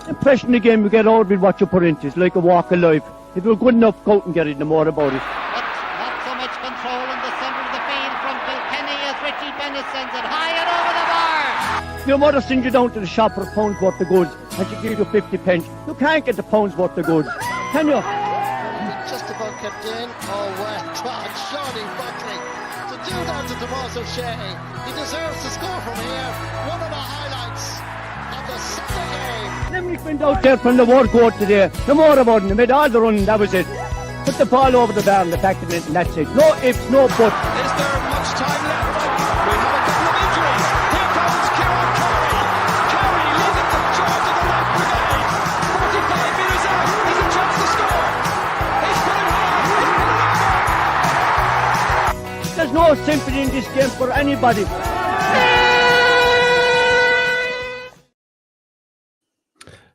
Impression the game you get out with what you put into it. It's like a walk of life. If you're good enough, go out and get it, no more about it. Not so much control in the centre of the field from Kilkenny as Richie Bennett sends it high and over the bar. Your mother sends you down to the shop for a pound's worth of goods and she gives you 50 pence. You can't get the pound's worth of goods, can you? Just about kept in. Oh, well, God, Shawnee Buckley. To do that to Tomás O'Shea, he deserves to score from here. One of the highlights of the Sunday game. Limerick went out there from the word go today. No more about it. They made all the running, that was it. Put the ball over the bar and the back of it, and that's it. No ifs, no buts. Is there much time left? We have a couple of injuries. Here comes Kieran Carey. Carey leading the charge of the left brigade. 45 metres out. He's a chance to score. He's put it high. There's no sympathy in this game for anybody.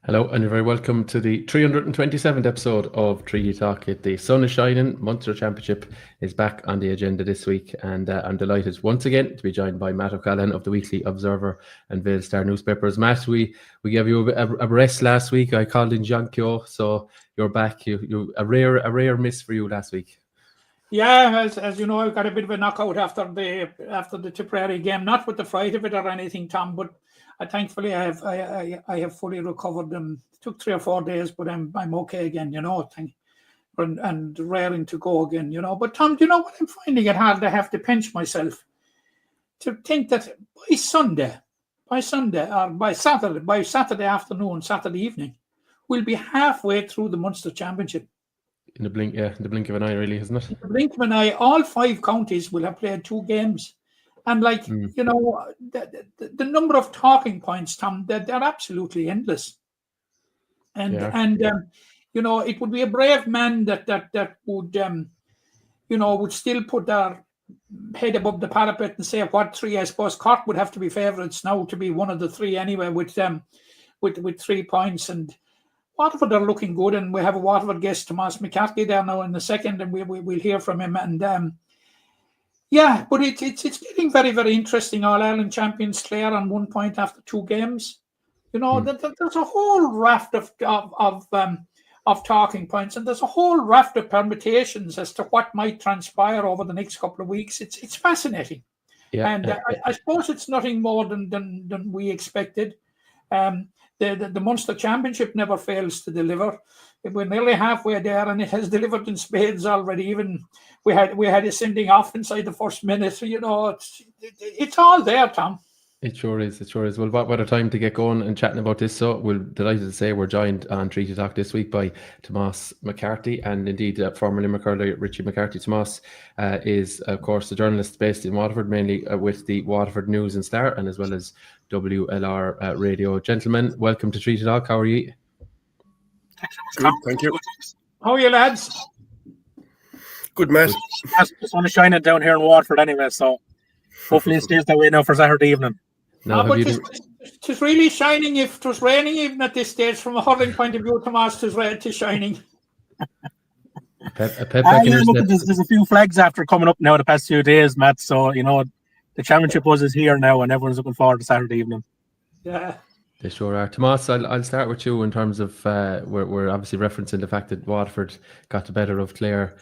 Hello and you're very welcome to the 327th episode of Treaty Talk. The sun is shining, Munster Championship is back on the agenda this week, and I'm delighted once again to be joined by Matt O'Callaghan of the Weekly Observer and Vale Star newspapers. Matt, we gave you a rest last week. I called in John Keogh, so you're back. You a rare miss for you last week. Yeah, as you know, I got a bit of a knockout after the Tipperary game, not with the fright of it or anything, Tom, but thankfully I have fully recovered. It took 3 or 4 days, but I'm okay again, and raring to go again, But Tom, do you know what I'm finding it hard? I have to pinch myself to think that by Sunday or by Saturday afternoon, Saturday evening, we'll be halfway through the Munster Championship. In the blink of an eye, really, isn't it? In the blink of an eye, all 5 counties will have played 2 games. And the number of talking points, Tom, they're absolutely endless. And it would be a brave man that would still put their head above the parapet and say what 3. I suppose Cork would have to be favourites now to be one of the 3 anyway, with 3 points. And Waterford are looking good, and we have a Waterford guest, Tomás McCarthy, there now in the second, and we'll hear from him. And yeah, but it's getting very, very interesting. All Ireland champions Clare on 1 point after 2 games. There's a whole raft of talking points, and there's a whole raft of permutations as to what might transpire over the next couple of weeks. It's fascinating, I suppose it's nothing more than we expected. The Munster Championship never fails to deliver. We're nearly halfway there, and it has delivered in spades already. Even we had a sending off inside the first minute. It's all there, Tom. It sure is. Well, what a time to get going and chatting about this. So we're delighted to say we're joined on Treaty Talk this week by Tomás McCarthy, and indeed former Limerick hurler Richie McCarthy Tomás is, of course, a journalist based in Waterford, mainly with the Waterford News and Star, and as well as WLR Radio. Gentlemen, welcome to Treaty Talk. How are you? Good, thank you. How are you, lads? Good, Matt. The sun is shining down here in Waterford anyway, so hopefully it stays that way now for Saturday evening. But it's really shining. If it was raining even at this stage, from a hurling point of view, Tomás, it's shining. There's a few flags after coming up now the past few days, Matt, so the championship buzz is here now and everyone's looking forward to Saturday evening. Yeah. They sure are. Tomás, I'll start with you in terms of we're obviously referencing the fact that Waterford got the better of Clare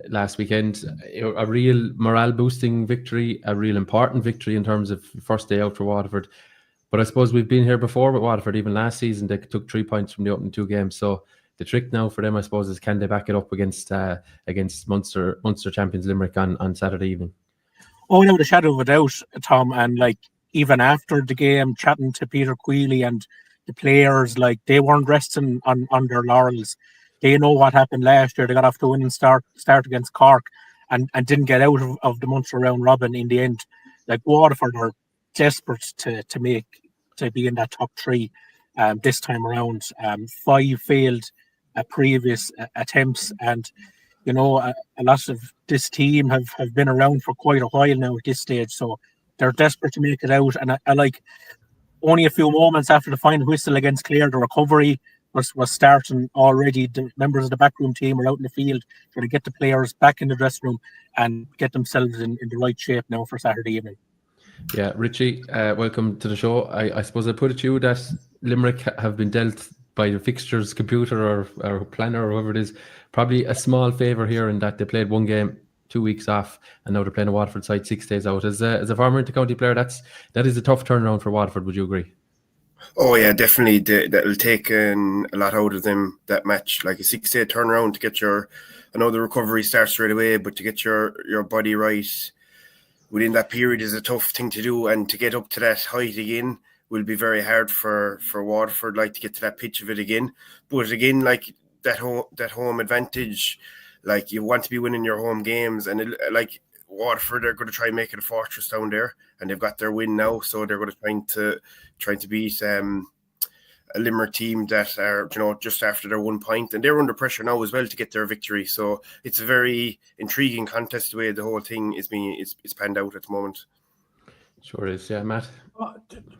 last weekend. A real morale boosting victory, a real important victory in terms of first day out for Waterford. But I suppose we've been here before with Waterford. Even last season they took 3 points from the opening 2 games. So the trick now for them, I suppose, is can they back it up against Munster champions Limerick on Saturday evening? Oh, without a shadow of a doubt, Tom, and even after the game, chatting to Peter Queally and the players, they weren't resting on their laurels. They know what happened last year. They got off to a winning start against Cork and didn't get out of the Munster round robin in the end. Waterford are desperate to be in that top 3 this time around. 5 failed previous attempts, and a lot of this team have been around for quite a while now at this stage, so they're desperate to make it out. And I only a few moments after the final whistle against Clare, the recovery was starting already. The members of the backroom team are out in the field trying to get the players back in the dressing room and get themselves in the right shape now for Saturday evening. Yeah, Richie, welcome to the show. I suppose I put it to you that Limerick have been dealt by the fixtures computer or planner or whoever it is, probably a small favour here in that they played one game, 2 weeks off, and now they're playing a Waterford side 6 days out. As a former inter-county player, that is a tough turnaround for Waterford. Would you agree? Oh yeah, definitely. That'll take a lot out of them, that match. Like a 6-day turnaround to get I know the recovery starts straight away, but to get your body right within that period is a tough thing to do, and to get up to that height again will be very hard for Waterford, like to get to that pitch of it again. But again, like that home advantage, like you want to be winning your home games, and like Waterford are going to try and make it a fortress down there, and they've got their win now, so they're going to trying to beat a Limerick team that are, just after their 1 point, and they're under pressure now as well to get their victory. So it's a very intriguing contest the way the whole thing is panned out at the moment. Sure is, yeah, Matt.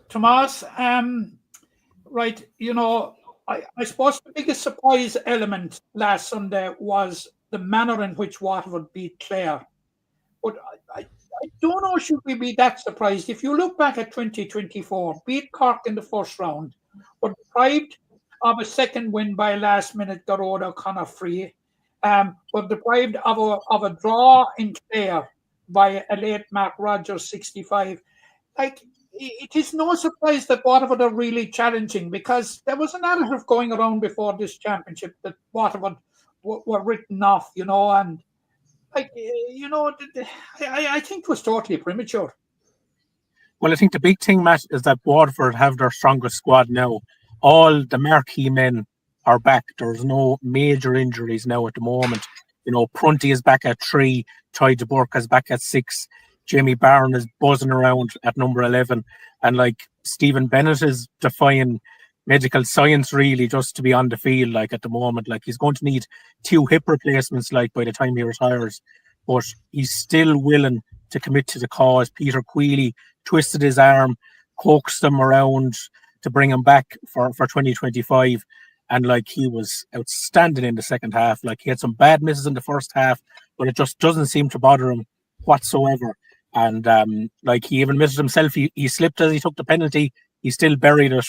Tomás, right, I suppose the biggest surprise element last Sunday was the manner in which Waterford beat Clare. But I don't know, should we be that surprised? If you look back at 2024, beat Cork in the first round, were deprived of a second win by a last-minute Garrod O'Connor free, were deprived of a draw in Clare by a late Mark Rogers 65. Like, it is no surprise that Waterford are really challenging, because there was a narrative going around before this championship that Waterford were written off, and I think it was totally premature. Well, I think the big thing, Matt, is that Waterford have their strongest squad now. All the marquee men are back. There's no major injuries now at the moment. Prunty is back at 3, Ty de Burke is back at 6, Jamie Barron is buzzing around at number 11, and like Stephen Bennett is defying medical science really just to be on the field, like at the moment. Like he's going to need 2 hip replacements like by the time he retires, but he's still willing to commit to the cause. Peter Queally twisted his arm, coaxed him around to bring him back for 2025, and like he was outstanding in the second half. Like he had some bad misses in the first half, but it just doesn't seem to bother him whatsoever. And like he even admitted himself, he slipped as he took the penalty. He still buried it.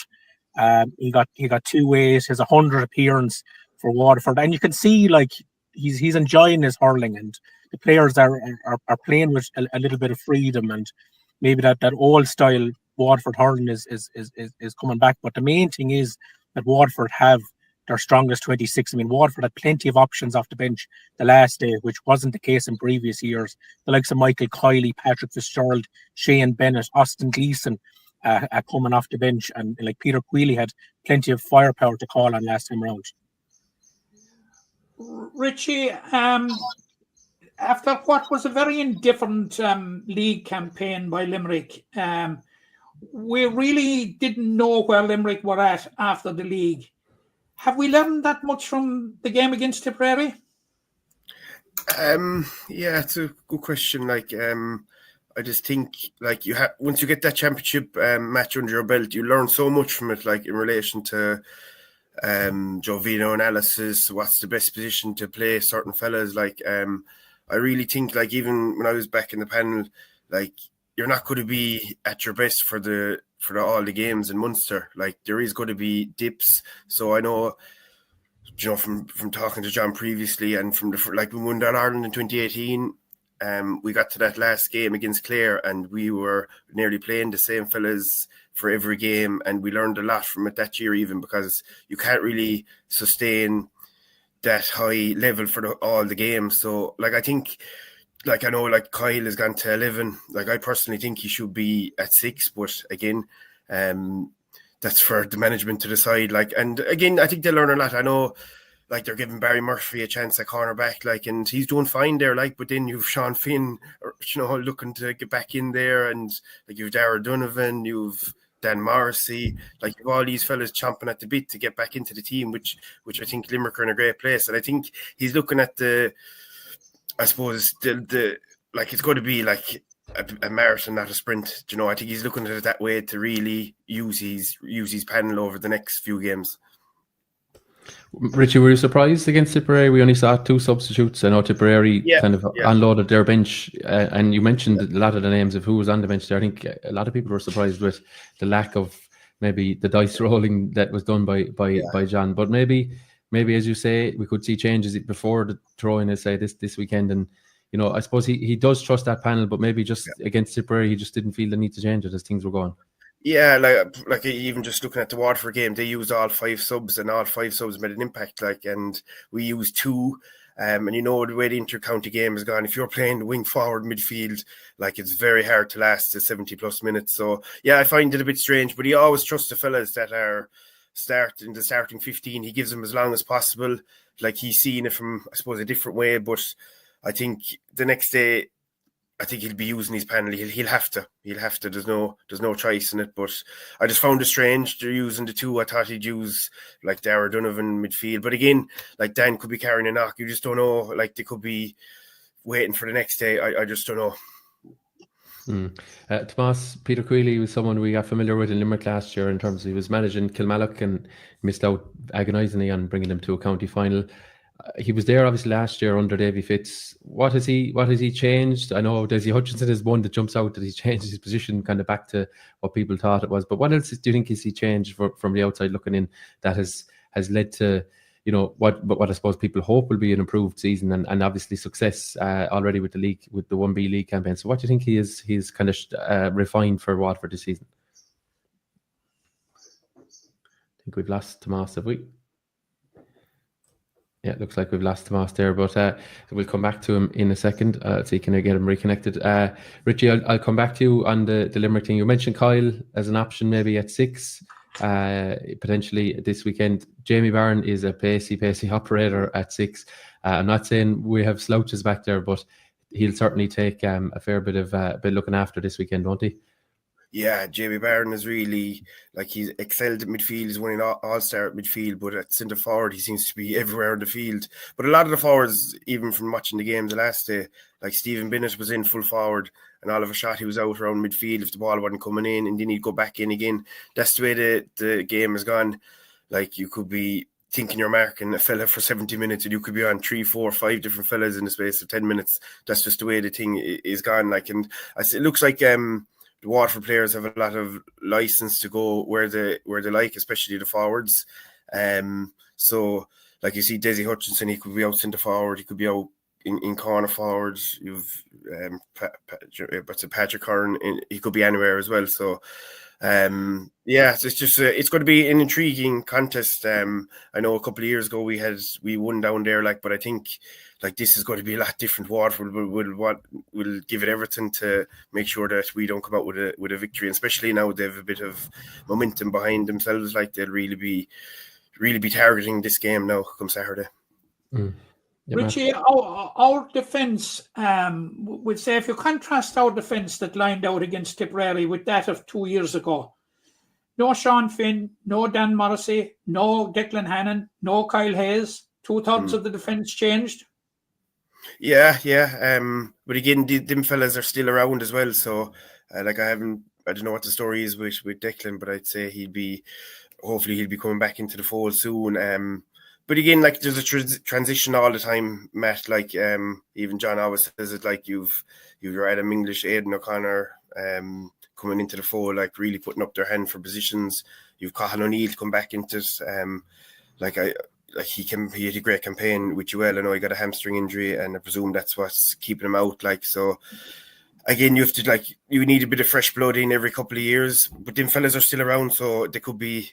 He got 2 ways, his 100 appearance for Waterford, and you can see like he's enjoying his hurling, and the players are playing with a little bit of freedom, and maybe that old style Waterford hurling is coming back. But the main thing is that Waterford have their strongest 26. I mean, Waterford had plenty of options off the bench the last day, which wasn't the case in previous years. The likes of Michael Kiley, Patrick Fitzgerald, Shane Bennett, Austin Gleeson coming off the bench, and like Peter Queally had plenty of firepower to call on last time around. Richie, after what was a very indifferent league campaign by Limerick, we really didn't know where Limerick were at after the league. Have we learned that much from the game against Tipperary? Yeah, it's a good question. Like, I just think like once you get that championship match under your belt, you learn so much from it. Like in relation to Jovino analysis, what's the best position to play certain fellas. Like, I really think like even when I was back in the panel, like you're not going to be at your best for all the games in Munster. Like there is going to be dips. So I know, from talking to John previously, and from we won that Ireland in 2018. We got to that last game against Clare, and we were nearly playing the same fellas for every game, and we learned a lot from it that year, even because you can't really sustain that high level for all the games. So like I think, like I know like Kyle has gone to 11. Like I personally think he should be at 6, but again, that's for the management to decide. Like, and again, I think they'll learn a lot. I know like they're giving Barry Murphy a chance at cornerback, like, and he's doing fine there. Like, but then you've Sean Finn, looking to get back in there, and like you've Dara Donovan, you've Dan Morrissey, like you've all these fellas chomping at the bit to get back into the team, which I think Limerick are in a great place. And I think he's looking at I suppose the like it's going to be like a marathon, not a sprint. I think he's looking at it that way to really use his panel over the next few games. Richie, were you surprised against Tipperary? We only saw 2 substitutes. I know Tipperary unloaded their bench, and you mentioned a lot of the names of who was on the bench there. I think a lot of people were surprised with the lack of maybe the dice rolling that was done by John. But maybe as you say, we could see changes before the throw-in, I say, this weekend. And I suppose he does trust that panel, but maybe just against Tipperary, he just didn't feel the need to change it as things were going. Yeah, like even just looking at the Waterford game, they used all 5 subs, and all 5 subs made an impact. And we used 2. And the way the inter-county game has gone, if you're playing wing forward midfield, it's very hard to last the 70 plus minutes. So yeah, I find it a bit strange, but he always trusts the fellas that are in the starting 15. He gives them as long as possible. He's seeing it from, I suppose, a different way, but I think the next day, I think he'll be using his panel. He'll have to. There's no choice in it. But I just found it strange they're using the 2. I thought he'd use Dara Donovan midfield. But again, Dan could be carrying a knock. You just don't know. They could be waiting for the next day. I just don't know. Tomás, Peter Queally was someone we got familiar with in Limerick last year in terms of he was managing Kilmallock and missed out agonisingly on bringing them to a county final. He was there obviously last year under Davy Fitz. What has he changed? I know Desi Hutchinson is one that jumps out that he's changed his position kind of back to what people thought it was. But what else do you think has he changed from the outside looking in that has led to what I suppose people hope will be an improved season and obviously success already with the league, with the 1B league campaign. So what do you think he's kind of refined for Waterford this season? I think we've lost Tomás, have we? Yeah, it looks like we've lost Tomás there, but we'll come back to him in a second. So you can get him reconnected. Richie, I'll come back to you on the Limerick thing. You mentioned Kyle as an option maybe at 6, potentially this weekend. Jamie Barron is a pacey operator at 6. I'm not saying we have slouches back there, but he'll certainly take a fair bit of looking after this weekend, won't he? Yeah, Jamie Barron is really, he's excelled at midfield. He's winning all-star at midfield, but at centre forward, he seems to be everywhere in the field. But a lot of the forwards, even from watching the games the last day, Stephen Bennett was in full forward, and all of a shot he was out around midfield if the ball wasn't coming in, and then he'd go back in again. That's the way the game has gone. You could be thinking you're marking a fella for 70 minutes, and you could be on 3, 4, 5 different fellas in the space of 10 minutes. That's just the way the thing is gone. And it looks like the Waterford players have a lot of license to go where they like, especially the forwards. So you see Desi Hutchinson, he could be out centre forward, he could be out in corner forwards. You've Patrick Curran, he could be anywhere as well. So so it's just it's going to be an intriguing contest. I know a couple of years ago we won down there, but I think this is going to be a lot different. Waterford will give it everything to make sure that we don't come out with a victory, and especially now they have a bit of momentum behind themselves. They'll really be targeting this game now come Saturday. Yeah, Richie, our defence, would say if you contrast our defence that lined out against Tipperary with that of 2 years ago, no Sean Finn, no Dan Morrissey, no Declan Hannon, no Kyle Hayes, 2/3 of the defence changed. Yeah. But again, them fellas are still around as well. So, I don't know what the story is with Declan, but I'd say hopefully he'll be coming back into the fold soon. But again, there's a transition all the time, Matt. Even John always says it. You've Adam English, Aidan O'Connor coming into the fold, really putting up their hand for positions. You've Cathal O'Neill come back into it. He had a great campaign with UL. I know he got a hamstring injury, and I presume that's what's keeping him out. So again, you have to you need a bit of fresh blood in every couple of years. But them fellas are still around, so they could be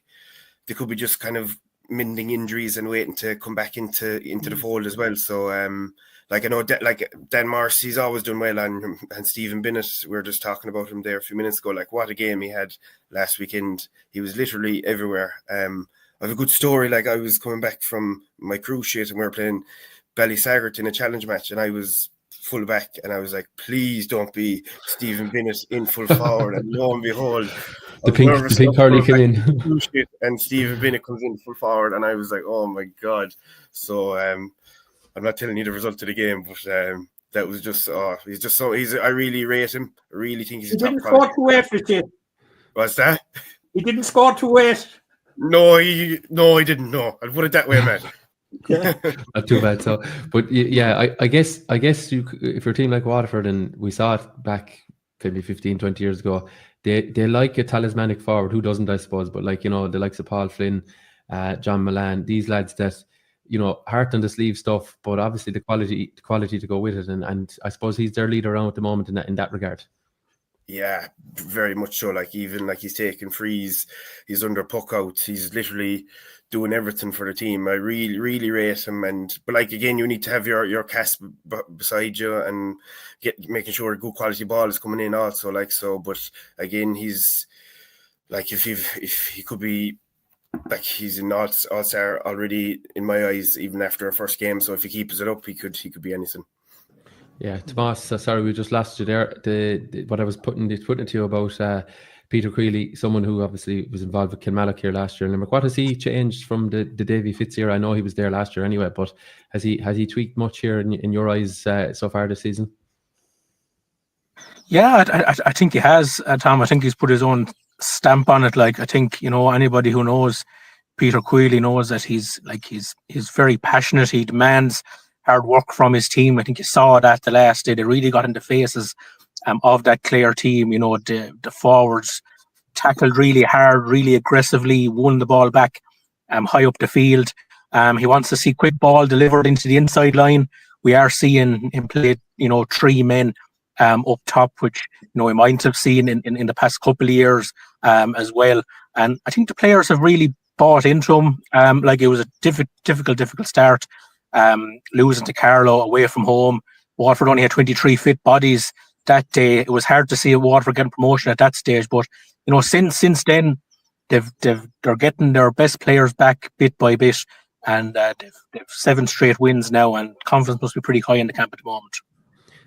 just kind of mending injuries and waiting to come back into the fold as well. So I know Dan Morrissey's always done well, and Stephen Bennett, we were just talking about him there a few minutes ago. What a game he had last weekend. He was literally everywhere. I have a good story. I was coming back from my cruise ship and we were playing Ballysaggart in a challenge match, and I was full back, and I was please don't be Stephen Bennett in full forward. And lo and behold, the pink curly came in, and Stephen Bennett comes in full forward, and I was oh my God. So I'm not telling you the result of the game, but that was just I really rate him. I really think he's a top quality. He didn't score 2-8. What's that? He didn't score 2-8. No, he didn't. No, I'll put it that way, Matt. Not too bad. So, but yeah, I guess you, if you're a team like Waterford, and we saw it back maybe 15, 20 years ago, they like a talismanic forward. Who doesn't, I suppose? But like, you know, the likes of Paul Flynn, John Milan, these lads that, you know, heart on the sleeve stuff, but obviously the quality to go with it. And I suppose he's their leader around at the moment in that regard. Yeah, very much so. Like, even like he's taking frees, he's under puck outs, he's literally doing everything for the team. I really rate him. But like, again, you need to have your cast beside you and making sure a good quality ball is coming in also. Like, so, but again, he's like, if he could be, like, he's an all-star already in my eyes, even after a first game. So if he keeps it up, he could be anything. Yeah, Tomás, sorry, we just lost you there. What I was putting to you about Peter Creeley, someone who obviously was involved with Kilmallock here last year in Limerick. What has he changed from the Davy Fitz era? I know he was there last year anyway, but has he tweaked much here in your eyes so far this season? Yeah, I think he has, Tom. I think he's put his own stamp on it. Like, I think, you know, anybody who knows Peter Creeley knows that he's very passionate. He demands hard work from his team. I think you saw that the last day. They really got in the faces of that Clare team. You know, the forwards tackled really hard, really aggressively, won the ball back high up the field. He wants to see quick ball delivered into the inside line. We are seeing him play, you know, 3 men up top, which, you know, we might have seen in the past couple of years as well. And I think the players have really bought into him. Like, it was a difficult start. Losing to Carlow away from home. Waterford only had 23 fit bodies that day. It was hard to see Waterford getting promotion at that stage, but, you know, since then they're getting their best players back bit by bit, and they've 7 straight wins now, and confidence must be pretty high in the camp at the moment.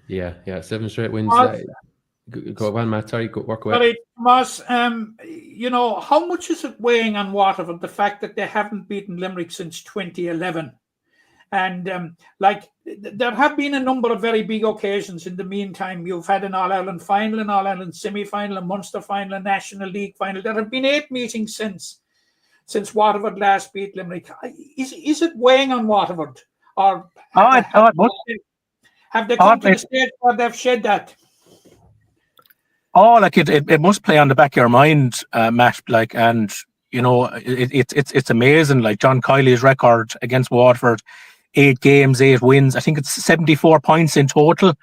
Yeah, 7 straight wins. Go on, Matt. Sorry, work away. Sorry, Tomás. You know, how much is it weighing on Waterford, the fact that they haven't beaten Limerick since 2011? And like, there have been a number of very big occasions in the meantime. You've had an All-Ireland final, an All-Ireland semi-final, a Munster final, a National League final. There have been 8 meetings since Waterford last beat Limerick. Is it weighing on Waterford? Or have they come to the stage where they've shed that? Oh, like, it must play on the back of your mind, Matt. Like, and, you know, it's amazing. Like, John Kiley's record against Waterford, 8 games, 8 wins. I think it's 74 points in total.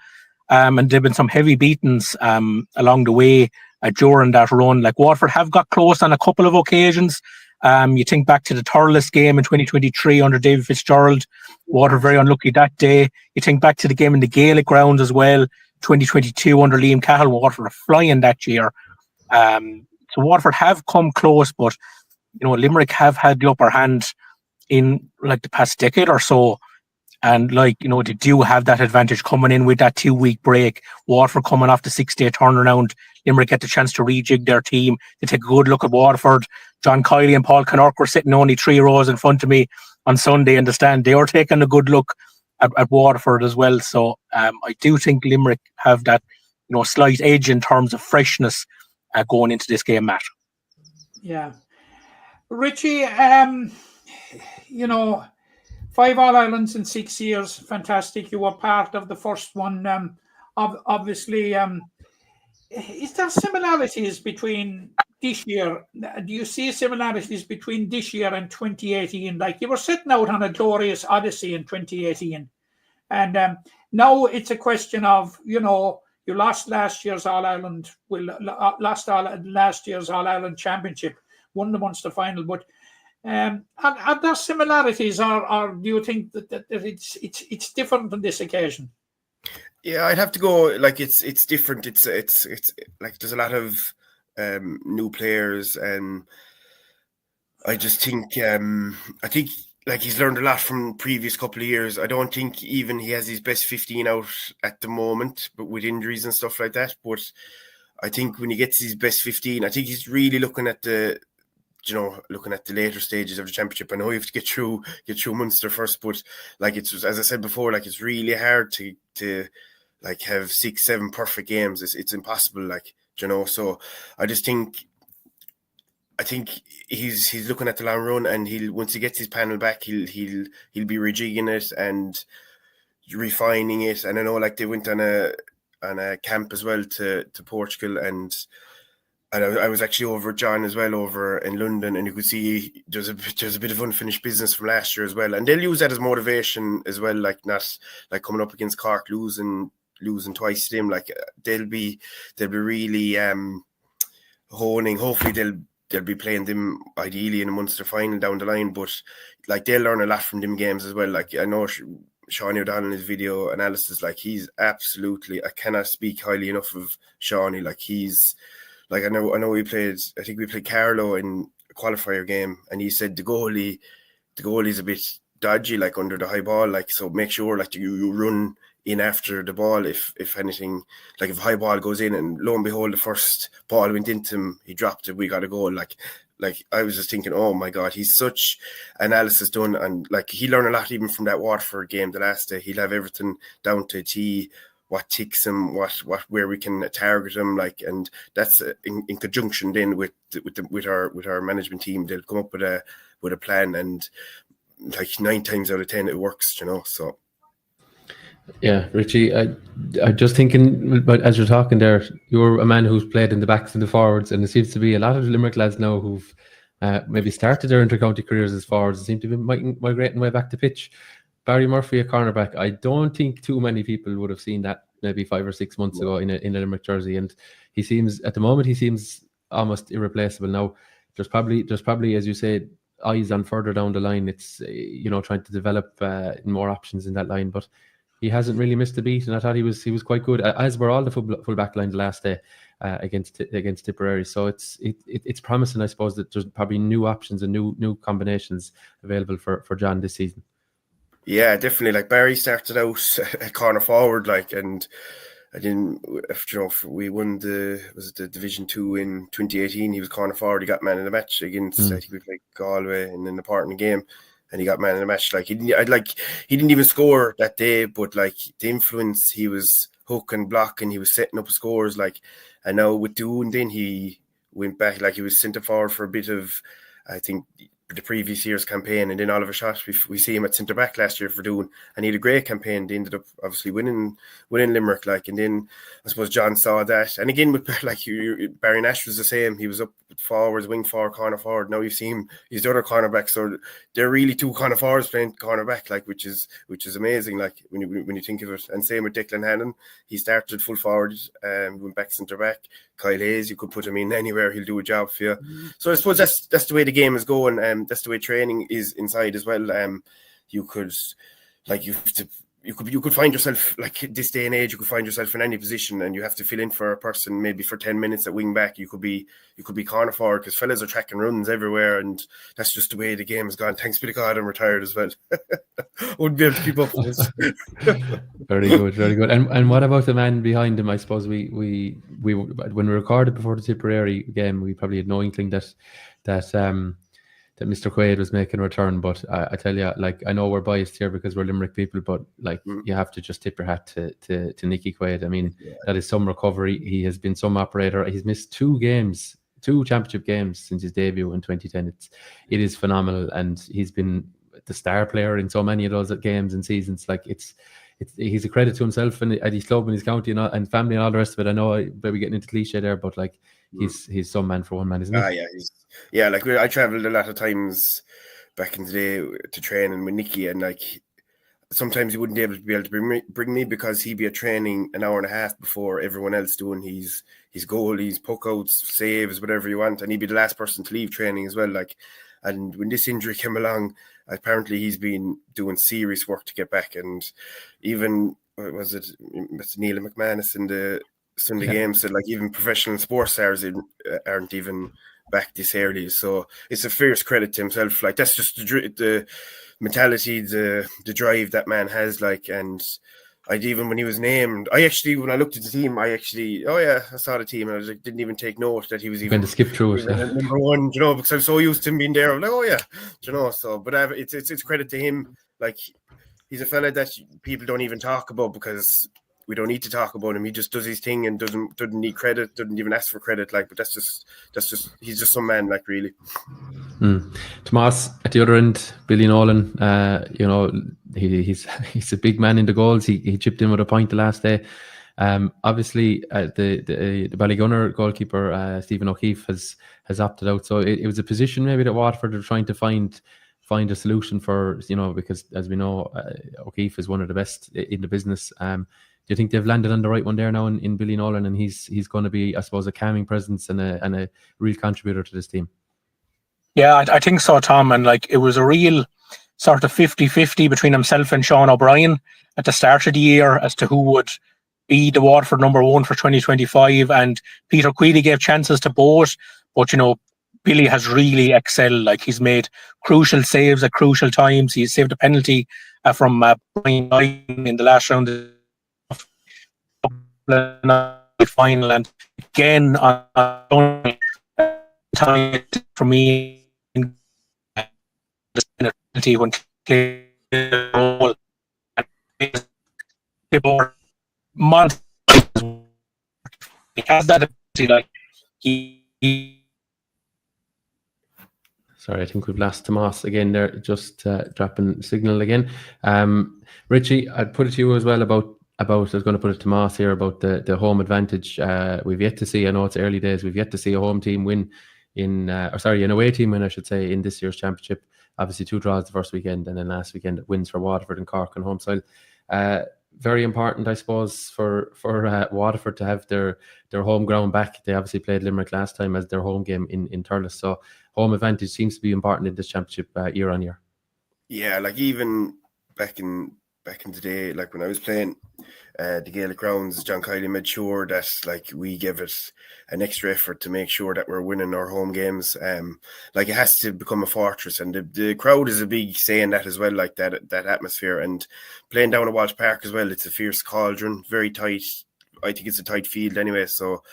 And there've been some heavy beatings along the way during that run. Like, Waterford have got close on a couple of occasions. You think back to the Thurles game in 2023 under David Fitzgerald. Waterford very unlucky that day. You think back to the game in the Gaelic ground as well, 2022 under Liam Cahill. Waterford are flying that year. So Waterford have come close, but, you know, Limerick have had the upper hand in, like, the past decade or so. And, like, you know, they do have that advantage coming in with that 2-week break. Waterford coming off the 6-day turnaround. Limerick get the chance to rejig their team. They take a good look at Waterford. John Kiley and Paul Canork were sitting only 3 rows in front of me on Sunday in the stand. They were taking a good look at Waterford as well. So I do think Limerick have that, you know, slight edge in terms of freshness going into this game, Matt. Yeah. Richie, you know, 5 All-Irelands in 6 years, fantastic. You were part of the first one. Obviously, is there similarities between this year? Do you see similarities between this year and 2018? Like, you were setting out on a glorious odyssey in 2018, and now it's a question of, you know, you lost last year's All-Ireland, last year's All-Ireland Championship, won the Munster final, but are there similarities, or do you think that it's different on this occasion? Yeah, I'd have to go, like, it's different. It's like, there's a lot of new players, and I just think I think, like, he's learned a lot from previous couple of years. I don't think even he has his best 15 out at the moment, but with injuries and stuff like that. But I think when he gets his best 15, I think he's really looking at the later stages of the championship. I know you have to get through Munster first, but, like, it's, as I said before, like, it's really hard to like have 6-7 perfect games. It's impossible, like, you know. So I think he's looking at the long run, and once he gets his panel back, he'll be rejigging it and refining it. And I know, like, they went on a camp as well to Portugal, and And I was actually over at John as well over in London, and you could see there's a bit of unfinished business from last year as well, and they'll use that as motivation as well. Like not like coming up against Cork, losing twice to them. Like they'll be really honing. Hopefully they'll be playing them ideally in a Munster final down the line, but like they'll learn a lot from them games as well. Like I know Sean O'Donnell in his video analysis, like he's absolutely, I cannot speak highly enough of Seanie. Like he's like I know I think we played Carlow in a qualifier game, and he said the goalie's a bit dodgy, like under the high ball, like so make sure like you run in after the ball if anything, like if high ball goes in, and lo and behold the first ball went into him, he dropped it, we got a goal. Like I was just thinking, oh my god, he's such analysis done, and like he learned a lot even from that Waterford game the last day. He'll have everything down to a T, what ticks him, where we can target him, like, and that's in conjunction then with our management team. They'll come up with a plan, and like 9 times out of 10 it works, so. Yeah, Richie, I'm just thinking, but as you're talking there, you're a man who's played in the backs and the forwards, and it seems to be a lot of the Limerick lads now who've maybe started their inter-county careers as forwards and seem to be migrating way back to pitch. Barry Murphy, a cornerback, I don't think too many people would have seen that maybe 5 or 6 months ago in a Limerick jersey, and he seems almost irreplaceable now. There's probably, as you say, eyes on further down the line. It's trying to develop more options in that line, but he hasn't really missed a beat, and I thought he was quite good, as were all the full back line the last day against Tipperary. So it's promising, I suppose, that there's probably new options and new combinations available for John this season. Yeah, definitely. Like Barry started out at corner forward, like, and I didn't. We won the Division 2 in 2018. He was corner forward. He got man in the match against I think we played Galway in the partner game, and he got man in the match. Like he didn't even score that day, but like the influence, he was hooking, blocking, he was setting up scores. Like, and now with Doon, then he went back. Like he was centre forward for a bit of, I think, the previous year's campaign, and then all of a shot we see him at centre back last year for Doon, and he had a great campaign. They ended up obviously winning Limerick, like, and then I suppose John saw that, and again with like Barry Nash was the same. He was up forwards, wing forward, corner forward. Now you see him, he's the other cornerback, so they're really 2 corner forwards playing cornerback, like, which is amazing, like when you think of it. And same with Declan Hannon, he started full forward, went back centre back. Kyle Hayes, you could put him in anywhere, he'll do a job for you. So I suppose that's the way the game is going, that's the way training is inside as well. You could find yourself, like this day and age, you could find yourself in any position, and you have to fill in for a person maybe for 10 minutes at wing back. You could be corner forward, because fellas are tracking runs everywhere, and that's just the way the game has gone. Thanks be to God, I'm retired as well. Wouldn't be able to keep up with this. Very good. And what about the man behind him? I suppose we when we recorded before the Tipperary game, we probably had no inkling that Mr. Quaid was making a return, but I tell you, like, I know we're biased here because we're Limerick people, but like you have to just tip your hat to Nicky Quaid. I mean, that is some recovery. He has been some operator. He's missed 2 championship games since his debut in 2010. It is phenomenal, and he's been the star player in so many of those games and seasons. Like he's a credit to himself and his club and his county and family and all the rest of it. I know I maybe getting into cliche there, but like he's some man for one man, isn't he? Yeah, like I travelled a lot of times back in the day to training with Nicky, and like sometimes he wouldn't be able to bring me because he'd be at training an hour and a half before everyone else doing his goalies, puck outs, saves, whatever you want, and he'd be the last person to leave training as well. Like, and when this injury came along, apparently he's been doing serious work to get back, and even was it Neil McManus in the Sunday game said, like, even professional sports stars aren't even back this early. So it's a fierce credit to himself. Like, that's just the mentality, the drive that man has. Like, and even when he was named, when I looked at the team, I saw the team, and I didn't even take note that he was even going to skip through it. Number 1, because I'm so used to him being there. I'm like, so, but it's credit to him. Like, he's a fella that people don't even talk about because we don't need to talk about him. He just does his thing and doesn't need credit, doesn't even ask for credit. Like, but that's just he's just some man, like, really. Tomás at the other end, Billy Nolan. He's a big man in the goals. He chipped in with a point the last day. Obviously, the Ballygunner goalkeeper Stephen O'Keefe has opted out, so it was a position maybe that Waterford are trying to find a solution for, because as we know, O'Keefe is one of the best in the business. Do you think they've landed on the right one there now in Billy Nolan, and he's going to be, I suppose, a calming presence and a real contributor to this team? Yeah, I think so, Tom. And it was a real sort of 50-50 between himself and Sean O'Brien at the start of the year as to who would be the Waterford number one for 2025. And Peter Queally gave chances to both, but Billy has really excelled. He's made crucial saves at crucial times. He saved a penalty from Brian Ryan in the last round of the final, and again on time for me when role he has that ability. He Sorry, I think we've lost Tomás again there, just dropping signal again. Richie, I'd put it to you as well about I was going to put it to Tomás here about the home advantage. We've yet to see, I know it's early days, we've yet to see a home team win an away team win, I should say, in this year's championship. Obviously 2 draws the first weekend, and then last weekend it wins for Waterford and Cork on home soil. Very important, I suppose, for Waterford to have their home ground back. They obviously played Limerick last time as their home game in Thurles, so home advantage seems to be important in this championship year on year. Yeah, even back in the day, when I was playing the Gaelic grounds, John Kiley made sure that we give it an extra effort to make sure that we're winning our home games. It has to become a fortress, and the crowd is a big say in that as well, that atmosphere. And playing down at Walsh Park as well, it's a fierce cauldron, very tight. I think it's a tight field anyway. So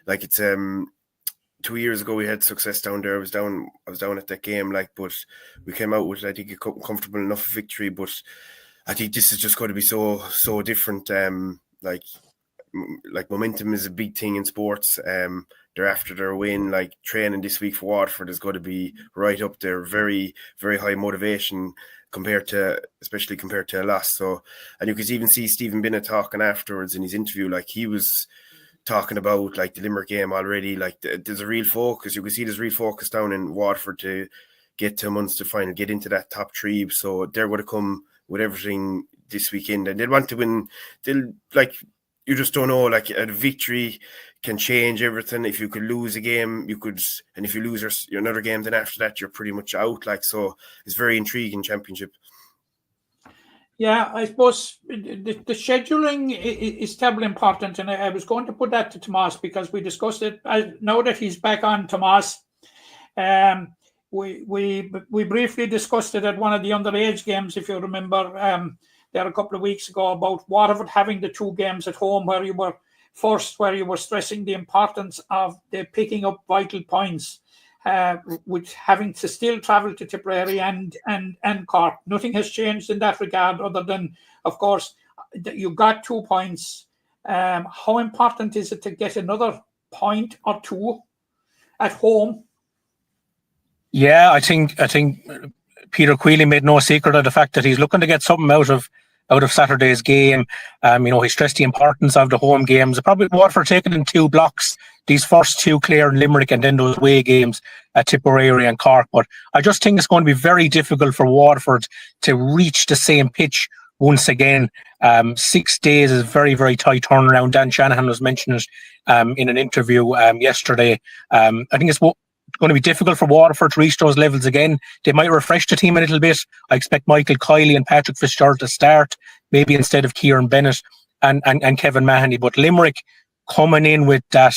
it's 2 years ago we had success down there. I was down at that game, but we came out with, I think, a comfortable enough victory. But I think this is just going to be so different. Momentum is a big thing in sports. They're after their win. Training this week for Waterford is going to be right up there. Very, very high motivation especially compared to a loss. So, and you could even see Stephen Bennett talking afterwards in his interview. He was talking about the Limerick game already. There's a real focus. You can see there's real focus down in Waterford to get to a Munster final, get into that top 3. So they're going to come with everything this weekend, and they'll want to win. They'll you just don't know. A victory can change everything. If you could lose a game, you could, and if you lose your another game, then after that you're pretty much out. So it's very intriguing championship. Yeah, I suppose the scheduling is terribly important, and I was going to put that to Tomás because we discussed it. Now that he's back on, Tomás, we briefly discussed it at one of the underage games, if you remember, there a couple of weeks ago, about Waterford having the 2 games at home where you were stressing the importance of the picking up vital points, with having to still travel to Tipperary and Cork. Nothing has changed in that regard other than, of course, you got 2 points. How important is it to get another point or 2 at home? Yeah, I think Peter Queally made no secret of the fact that he's looking to get something out of Saturday's game. He stressed the importance of the home games. Probably Waterford taken in 2 blocks, these first 2 Clare and Limerick, and then those away games at Tipperary and Cork. But I just think it's going to be very difficult for Waterford to reach the same pitch once again. 6 days is very, very tight turnaround. Dan Shanahan was mentioning it in an interview yesterday. I think it's going to be difficult for Waterford to reach those levels again. They might refresh the team a little bit. I expect Michael Kiley and Patrick Fitzgerald to start, maybe instead of Kieran Bennett and Kevin Mahoney. But Limerick coming in with that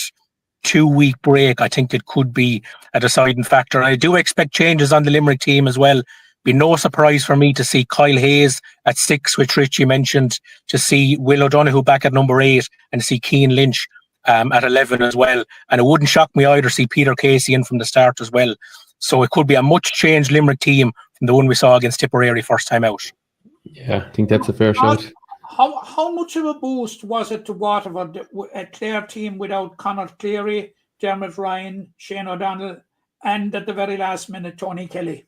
2-week break, I think it could be a deciding factor. I do expect changes on the Limerick team as well. Be no surprise for me to see Kyle Hayes at 6, which Richie mentioned, to see Will O'Donoghue back at number 8, and to see Cian Lynch at 11 as well. And it wouldn't shock me either to see Peter Casey in from the start as well. So it could be a much changed Limerick team from the one we saw against Tipperary first time out. Yeah, I think that's a fair shout. How much of a boost was it to Waterford, a Clare team without Conor Cleary, Dermot Ryan, Shane O'Donnell, and at the very last minute, Tony Kelly?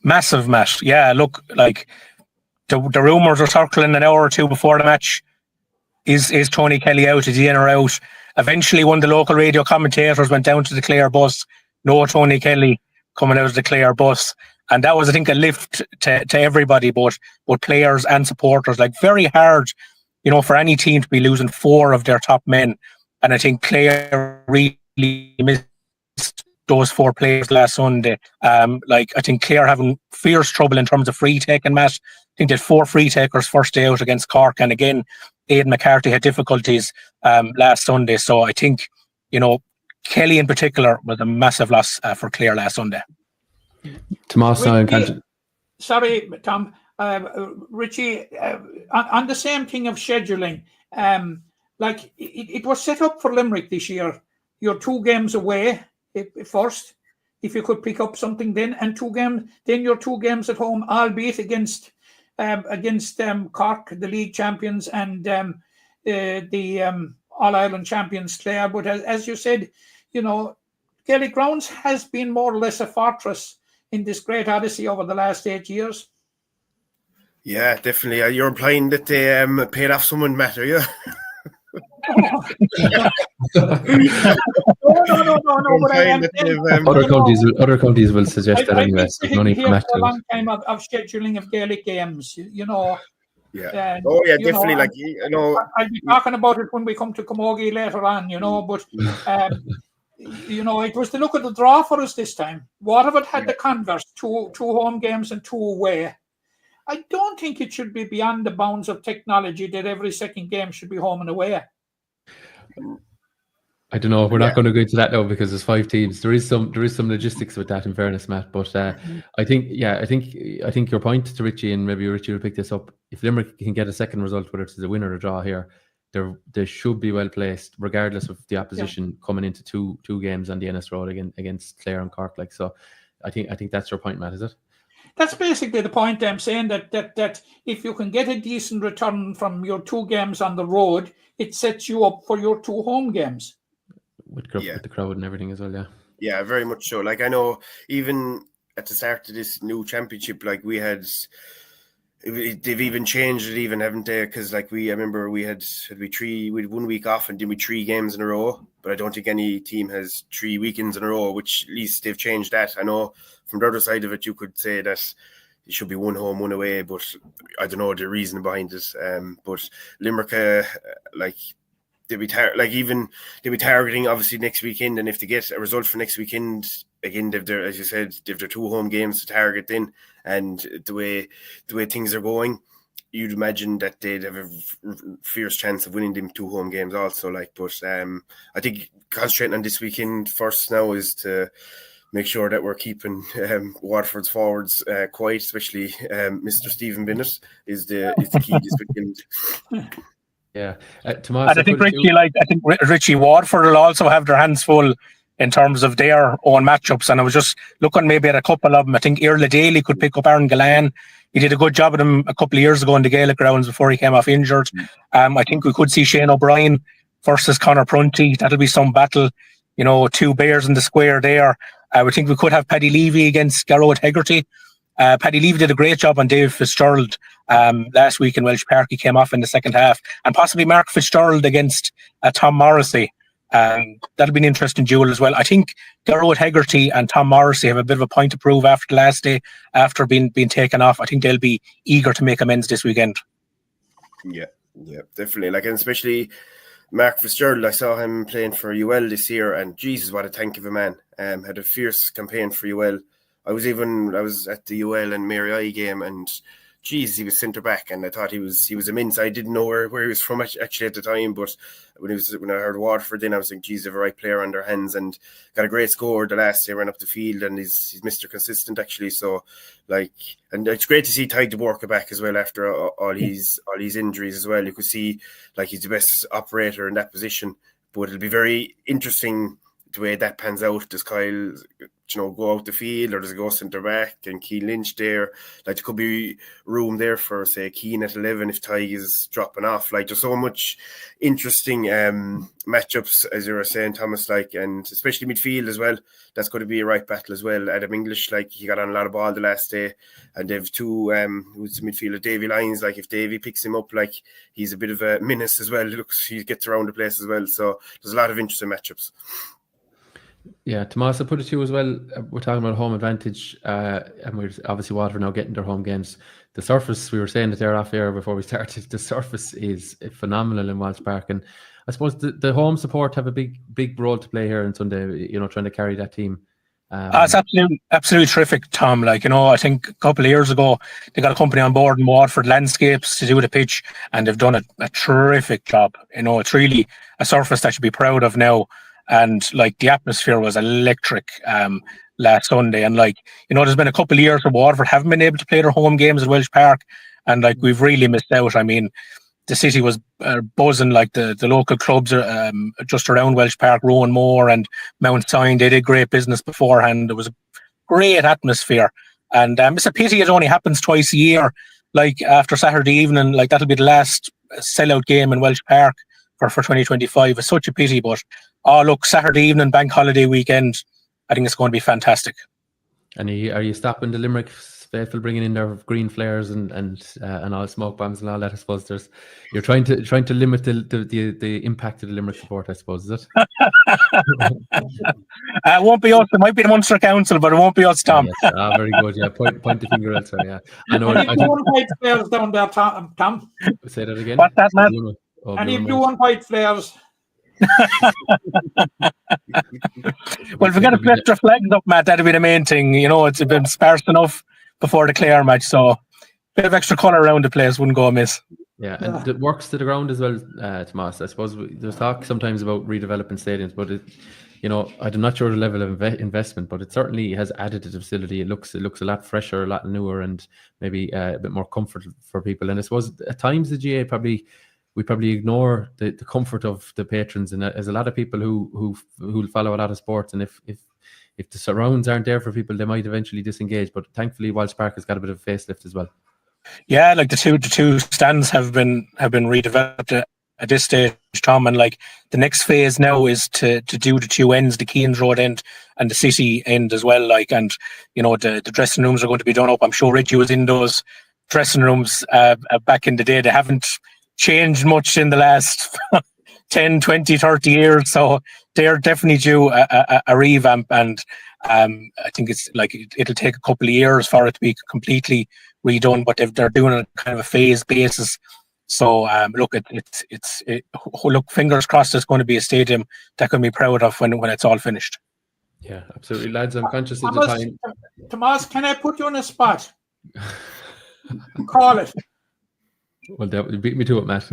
Massive match. Yeah, look, the rumours were circling an hour or 2 before the match. is Tony Kelly out? Is he in or out? Eventually, one of the local radio commentators went down to the Clare bus. No Tony Kelly coming out of the Clare bus. And that was, I think, a lift to everybody, both players and supporters. Like, very hard, for any team to be losing 4 of their top men. And I think Clare really missed those 4 players last Sunday. I think Clare having fierce trouble in terms of free taking, Matt. I think they had 4 free takers first day out against Cork. And again, Aidan McCarthy had difficulties last Sunday. So I think, Kelly in particular was a massive loss for Clare last Sunday. Tomás, sorry, Tom. Richie, on the same thing of scheduling, it was set up for Limerick this year. You're 2 games away first, if you could pick up something then, and 2 games, then you're 2 games at home, albeit against Cork, the league champions, and the All-Ireland champions Clare. But as you said, Gaelic Grounds has been more or less a fortress in this great odyssey over the last 8 years. Yeah, definitely. You're implying that they paid off someone, Matt, are you? No. But I am other counties will suggest that anyway. Money for a long time of scheduling of Gaelic games, Yeah. Definitely. I'll be talking about it when we come to camogie later on. But it was the look of the draw for us this time. Waterford had the converse, 2 home games and 2 away. I don't think it should be beyond the bounds of technology that every second game should be home and away. I don't know. We're not going to go into that now because there's 5 teams. There is some logistics with that, in fairness, Matt. But I think your point to Richie, and maybe Richie will pick this up. If Limerick can get a second result, whether it's a win or a draw here, they should be well placed, regardless of the opposition coming into two games on the Ennis Road against Clare and Cork. So, I think that's your point, Matt. Is it? That's basically the point I'm saying, that if you can get a decent return from your 2 games on the road, it sets you up for your 2 home games. With the crowd and everything as well, yeah. Yeah, very much so. I know even at the start of this new championship, we had... They've even changed it, haven't they? Because I remember we had 1 week off and did we 3 games in a row. But I don't think any team has 3 weekends in a row, which at least they've changed that. I know from the other side of it, you could say that it should be 1 home, 1 away, but I don't know the reason behind it. But Limerick, they'll be targeting obviously next weekend, and if they get a result for next weekend, again, they've their 2 home games to target then, and the way things are going, you'd imagine that they'd have a fierce chance of winning them 2 home games also. But I think concentrating on this weekend first now is to make sure that we're keeping Waterford's forwards quiet, especially Mr. Stephen Bennett is the key this weekend. Yeah, Tomás, and I think Richie, Waterford will also have their hands full in terms of their own matchups. And I was just looking maybe at a couple of them. I think Irla Daly could pick up Aaron Gillan. He did a good job with him a couple of years ago in the Gaelic Grounds before he came off injured. I think we could see Shane O'Brien versus Conor Prunty. That'll be some battle. 2 bears in the square there. I would think we could have Paddy Levy against Garrod Hegarty. Paddy Levy did a great job on Dave Fitzgerald last week in Welsh Park. He came off in the second half. And possibly Mark Fitzgerald against Tom Morrissey. That'll be an interesting duel as well. I think Garrod Hegarty and Tom Morrissey have a bit of a point to prove after the last day, after being taken off. I think they'll be eager to make amends this weekend. Yeah, definitely. And especially Mark Fitzgerald, I saw him playing for UL this year, and Jesus, what a tank of a man. Had a fierce campaign for UL. I was at the UL and Mary I game, and geez, he was centre back, and I thought he was immense. I didn't know where he was from actually at the time, but when I heard Waterford, then I was like, geez, they have a right player on their hands, and got a great score the last day, ran up the field, and he's Mr. Consistent actually. So and it's great to see Ty DeBorka back as well after all his injuries as well. You could see he's the best operator in that position, but it'll be very interesting the way that pans out. Does Kyle go out the field, or does it go centre back and Keane Lynch there? Like, there could be room there for, say, Keane at 11 if Tig is dropping off. Like, there's so much interesting matchups, as you were saying, Thomas, like, and especially midfield as well. That's going to be a right battle as well. Adam English, like, he got on a lot of ball the last day, and they've two, who's the midfielder, Davy Lyons. Like, if Davy picks him up, like, he's a bit of a menace as well. He gets around the place as well. So there's a lot of interesting matchups. Yeah, Tomás, I put it to you as well. We're talking about home advantage, and we're obviously Waterford now getting their home games. The surface, we were saying it there off air before we started, the surface is phenomenal in Walsh Park, and I suppose the home support have a big role to play here on Sunday, trying to carry that team. It's absolutely terrific, Tom. Like, I think a couple of years ago, they got a company on board in Waterford Landscapes to do the pitch, and they've done a terrific job. It's really a surface that should be proud of now. And like, the atmosphere was electric last Sunday. And like, there's been a couple of years where Waterford haven't been able to play their home games at Welsh Park. And like, we've really missed out. I mean, the city was buzzing, like the local clubs just around Welsh Park, Rowan Moore and Mount Sion. They did great business beforehand. There was a great atmosphere. And it's a pity it only happens twice a year. Like, after Saturday evening, like, that'll be the last sellout game in Welsh Park for 2025. It's such a pity, but look, Saturday evening, bank holiday weekend, I think it's going to be fantastic. And are you stopping the Limerick faithful bringing in their green flares and all smoke bombs and all that? I suppose you're trying to limit the impact of the Limerick support, I suppose, is it? It won't be us. It might be the Munster Council, but it won't be us, Tom. Yes. Very good. Yeah, point the finger elsewhere. Yeah, I know. And you want white flares down there, Tom? Say that again. What's that, Matt? And you do want white flares. Well, if we get a few extra flags up, Matt, that'd be the main thing. It's been sparse enough before the Clare match, so a bit of extra colour around the place wouldn't go amiss. Yeah, and it works to the ground as well, Tomás. I suppose there's talk sometimes about redeveloping stadiums, but I'm not sure the level of investment, but it certainly has added to the facility. It looks a lot fresher, a lot newer, and maybe a bit more comfort for people. And I suppose at times the GA we probably ignore the comfort of the patrons, and there's a lot of people who follow a lot of sports, and if the surrounds aren't there for people, they might eventually disengage. But thankfully, Walsh Park has got a bit of a facelift as well. Yeah, like the two stands have been redeveloped at this stage, Tom, and like the next phase now is to do the two ends, the Keanes Road end and the city end as well. Like, and the dressing rooms are going to be done up. I'm sure Richie was in those dressing rooms back in the day. They haven't changed much in the last 10, 20, 30 years, so they're definitely due a revamp, and I think it's like it'll take a couple of years for it to be completely redone, but they're doing it kind of a phased basis. So look, look, fingers crossed, it's going to be a stadium that can be proud of when it's all finished. Yeah, absolutely, lads. I'm conscious of the time. Tomás, can I put you on a spot? Call it. Well, that beat me to it, Matt.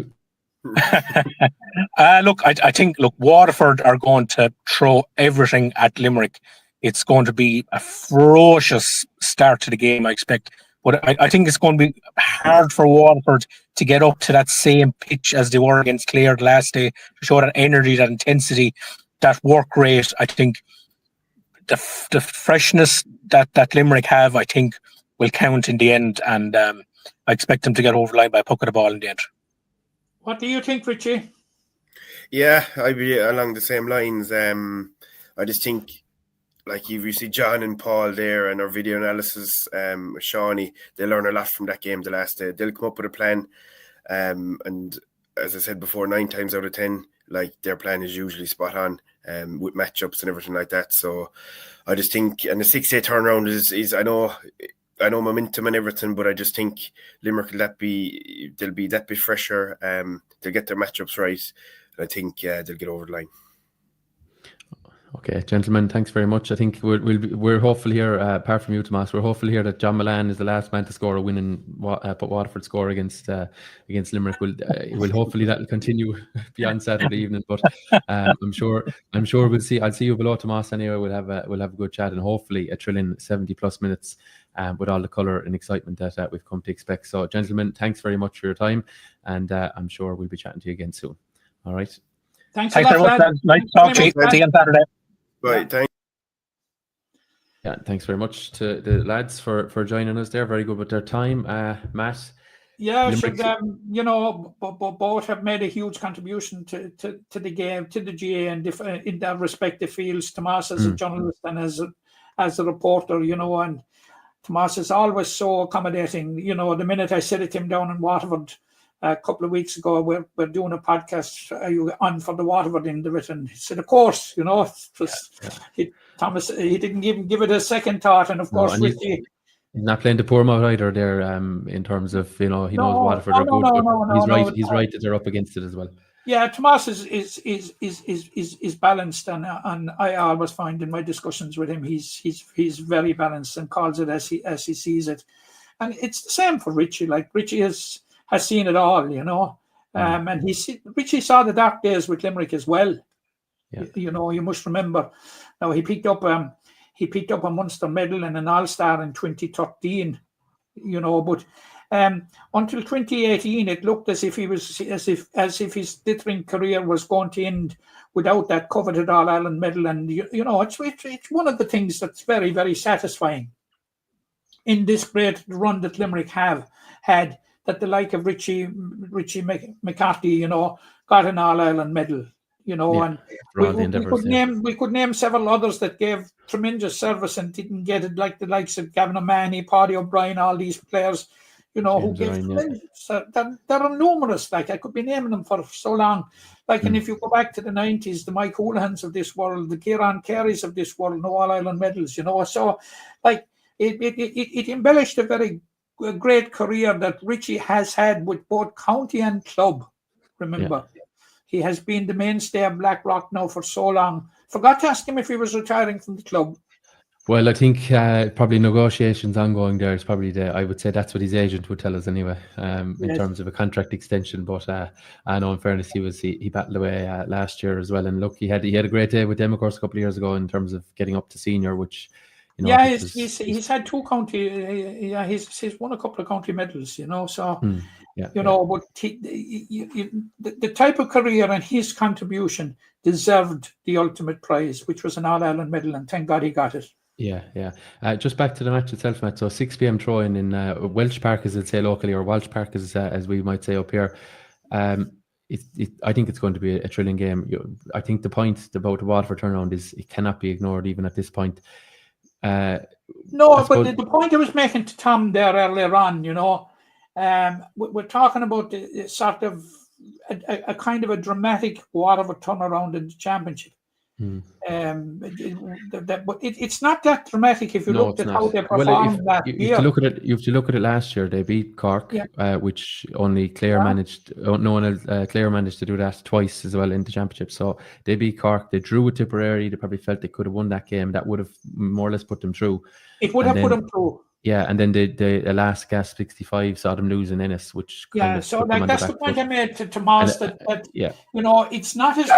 Look, I think Waterford are going to throw everything at Limerick. It's going to be a ferocious start to the game, I expect. But I think it's going to be hard for Waterford to get up to that same pitch as they were against Clare last day, to show that energy, that intensity, that work rate. I think the freshness that Limerick have, I think, will count in the end, and I expect them to get over the line by a puck of the ball in the end. What do you think, Richie? Yeah, I'd be along the same lines. I just think, like, if you see John and Paul there and our video analysis, Shawnee, they learn a lot from that game the last day. They'll come up with a plan. And as I said before, 9 times out of 10, like, their plan is usually spot on with matchups and everything like that. So I just think, and the 6-8 turnaround is I know momentum and everything, but I just think Limerick they'll be that bit fresher. They'll get their matchups right, and I think they'll get over the line. Okay, gentlemen, thanks very much. I think we're hopeful here, apart from you, Tomás, we're hopeful here that John Milan is the last man to score a winning Waterford score against Limerick. Will hopefully that will continue beyond Saturday evening. But I'm sure we'll see. I'll see you below, Tomás. Anyway, we'll have a good chat, and hopefully a thrilling 70+ minutes with all the colour and excitement that we've come to expect. So, gentlemen, thanks very much for your time, and I'm sure we'll be chatting to you again soon. All right. Thanks very much. Nice to talk to you. See you on Saturday. Right, thanks. Yeah, thanks very much to the lads for joining us there. Very good with their time. Matt? Yeah, Limerick. both have made a huge contribution to the game, to the GA, and in their respective fields. Tomás as a journalist and as a reporter, and Tomás is always so accommodating. The minute I said it to him down in Waterford a couple of weeks ago, we're doing a podcast. Are you on for the Waterford end of it? And he said, of course. Thomas, he didn't even give it a second thought, and of course, Richie. He's not playing the poor mouth either there, in terms of, he knows Waterford are good, but he's right that they're up against it as well. Yeah, Tomás is balanced, and I always find in my discussions with him, he's very balanced and calls it as he sees it. And it's the same for Richie. Like, Richie has seen it all, and Richie saw the dark days with Limerick as well. Yeah. You must remember. Now, he picked up a Munster medal and an All-Star in 2013, but until 2018, it looked as if his glittering career was going to end without that coveted All-Ireland medal. And it's one of the things that's very, very satisfying in this great run that Limerick have had, that the like of Richie McCarthy, got an All-Ireland medal. And we could name several others that gave tremendous service and didn't get it, like the likes of Gavin O'Mahony, Paddy O'Brien, all these players, who gave tremendous. There are numerous. Like, I could be naming them for so long. Like, and if you go back to the 90s, the Mike Houlihan's of this world, the Kieran Careys of this world, no All-Ireland medals, So, like, it embellished a very great career that Richie has had with both county and club. Remember. Yeah. He has been the mainstay of Blackrock now for so long. Forgot to ask him if he was retiring from the club. Well, I think probably negotiations ongoing there is probably I would say that's what his agent would tell us anyway, in terms of a contract extension. But I know, in fairness, he battled away last year as well. And look, he had a great day with them, of course, a couple of years ago in terms of getting up to senior, which. He's had two county. He's won a couple of county medals. So. But the type of career and his contribution deserved the ultimate prize, which was an All-Ireland medal, and thank God he got it. Yeah. Just back to the match itself, Matt. So 6 p.m. throw-in Welsh Park, as they'd say locally, or Walsh Park, as we might say up here. I think it's going to be a thrilling game. I think the point about the Waterford turnaround is it cannot be ignored even at this point. But the point I was making to Tom there earlier on, we're talking about sort of a kind of a dramatic Waterford turnaround in the championship. But it's not that dramatic if you look at how they performed that year. You have to look at it last year. They beat Cork, which only Clare managed. No one else, Clare managed to do that twice as well in the championship. So they beat Cork. They drew with Tipperary. They probably felt they could have won that game. That would have more or less put them through. It would have put them through. Yeah, and then the last gasp 65 saw them lose in Ennis, which that's the point I made to Tomás that it's not as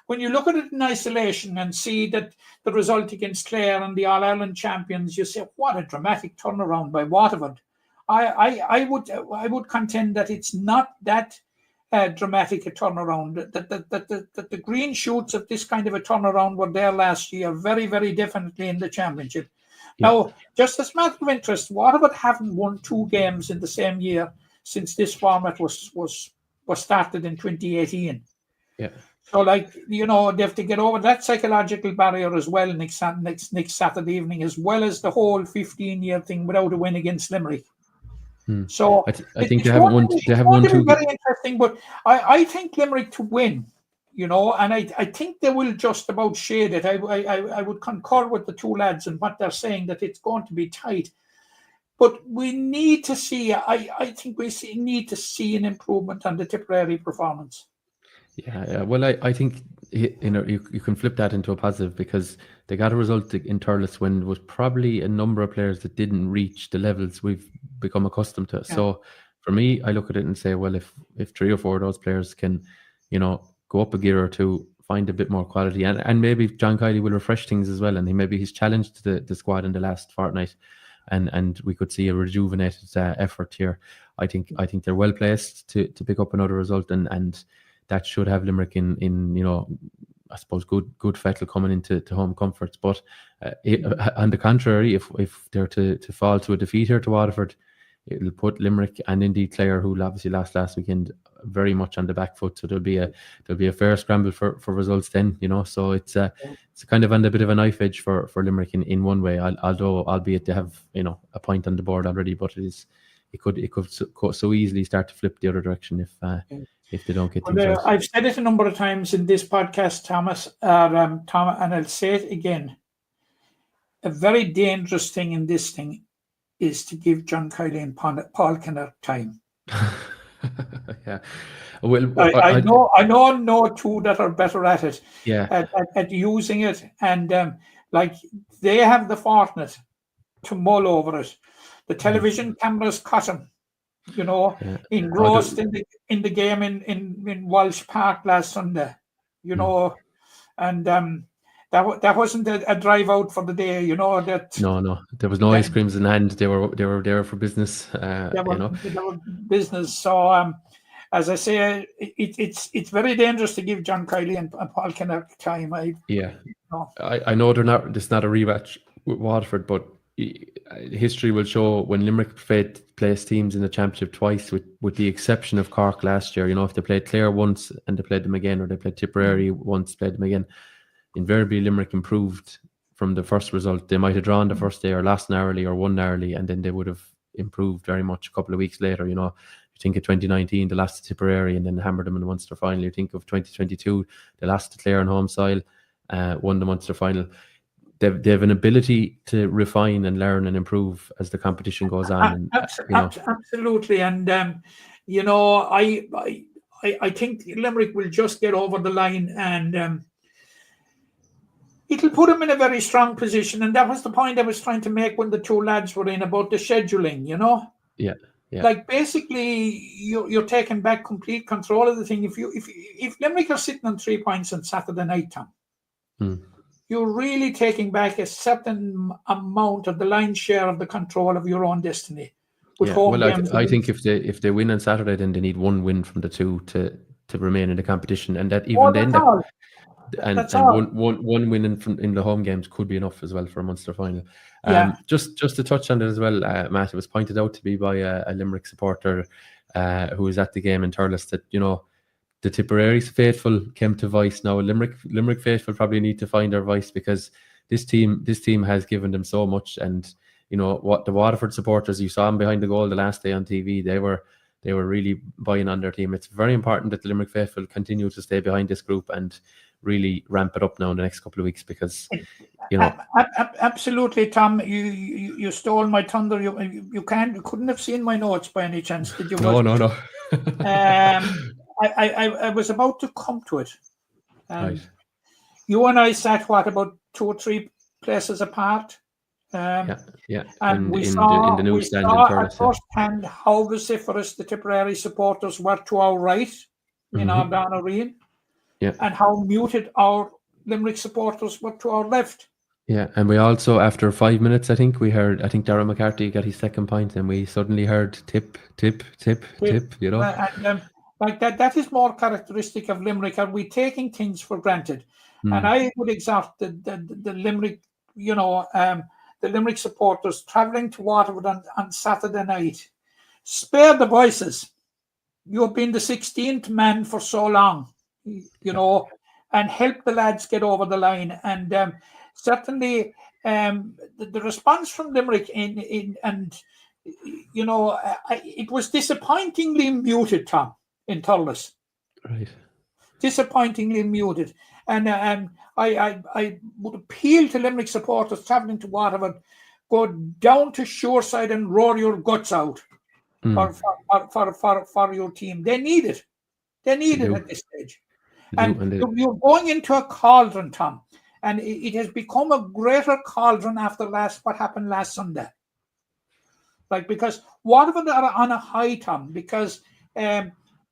when you look at it in isolation and see that the result against Clare and the All-Ireland champions, you say, what a dramatic turnaround by Waterford. I would contend that it's not that dramatic a turnaround. That the green shoots of this kind of a turnaround were there last year, very, very definitely in the championship. Yeah. Now, just as a matter of interest, Waterford haven't won 2 games in the same year since this format was started in 2018. Yeah. So, they have to get over that psychological barrier as well next Saturday evening, as well as the whole 15-year thing without a win against Limerick. So I think they haven't won. They haven't won 2. Very interesting, but I think Limerick to win. And I think they will just about shade it. I would concur with the two lads and what they're saying, that it's going to be tight. But we need to see, I think we need to see an improvement on the Tipperary performance. Yeah. Well, I think, you can flip that into a positive, because they got a result in Thurles when there was probably a number of players that didn't reach the levels we've become accustomed to. Yeah. So for me, I look at it and say, well, if 3 or 4 of those players can, go up a gear or two, find a bit more quality, and maybe John Kiley will refresh things as well, and he's challenged the squad in the last fortnight, and we could see a rejuvenated effort here. I think they're well placed to pick up another result, and that should have Limerick in I suppose, good fettle coming into home comforts. But on the contrary, if they're to fall to a defeat here to Waterford, it'll put Limerick and indeed Clare, who obviously lost last weekend, very much on the back foot. So there'll be a fair scramble for results then, So it's kind of on a bit of a knife edge for Limerick in one way, albeit they have a point on the board already, but it could so easily start to flip the other direction if they don't get things right. I've said it a number of times in this podcast, Thomas, and I'll say it again. A very dangerous thing in this thing is to give John Kiley and Paul Kinner time. Yeah. Well, I know two that are better at it. Yeah. At using it, and they have the fortune to mull over it. The television cameras caught him, engrossed in the game in Walsh Park last Sunday, and that wasn't a drive out for the day, that. No, there was no ice creams in hand. They were there for business. They were business. So as I say, it's very dangerous to give John Kiley and Paul Kinner time. I know it's not a rematch with Waterford, but history will show when Limerick placed teams in the championship twice, with the exception of Cork last year. If they played Clare once and they played them again, or they played Tipperary once, played them again, invariably Limerick improved from the first result. They might have drawn the first day or lost narrowly or won narrowly, and then they would have improved very much a couple of weeks later. You think of 2019, they lost to Tipperary and then hammered them in the Munster final. You think of 2022, they lost to Clare on home soil, won the Munster final. They have an ability to refine and learn and improve as the competition goes on. Absolutely, and I think Limerick will just get over the line, and it'll put them in a very strong position. And that was the point I was trying to make when the two lads were in about the scheduling. Yeah. Like basically, you're taking back complete control of the thing. If Limerick are sitting on 3 points on Saturday night, Tom. You're really taking back a certain amount of the lion's share of the control of your own destiny. I think if they win on Saturday, then they need one win from the two to remain in the competition, and that even then, one win in the home games could be enough as well for a Munster final. Just to touch on it as well, Matt, it was pointed out to me by a Limerick supporter who was at the game in Thurles that the Tipperary faithful came to voice. Now Limerick faithful probably need to find their voice, because this team has given them so much. And what the Waterford supporters, you saw them behind the goal the last day on TV, they were really buying on their team. It's very important that the Limerick faithful continue to stay behind this group and really ramp it up now in the next couple of weeks, because absolutely, Tom, you stole my thunder. You couldn't have seen my notes by any chance, did you? No. I was about to come to it. Right. You and I sat about 2 or 3 places apart. Yeah. And in the newsstand in Thurles, at first hand how vociferous the Tipperary supporters were to our right in our down arena, and how muted our Limerick supporters were to our left. Yeah, and we also, after 5 minutes, I think Darragh McCarthy got his second point, and we suddenly heard tip. And like that is more characteristic of Limerick. Are we taking things for granted? And I would exhort the Limerick, the Limerick supporters travelling to Waterford on Saturday night. Spare the voices. You have been the 16th man for so long, and help the lads get over the line. And certainly, the response from Limerick it was disappointingly muted, Tom, in Thurles. Right. Disappointingly muted. And I would appeal to Limerick supporters travelling to Waterford, go down to Shoreside and roar your guts out for your team. They need it. They need it at this stage. And you're going into a cauldron, Tom, and it has become a greater cauldron after what happened last Sunday. Because Waterford are on a high, Tom, because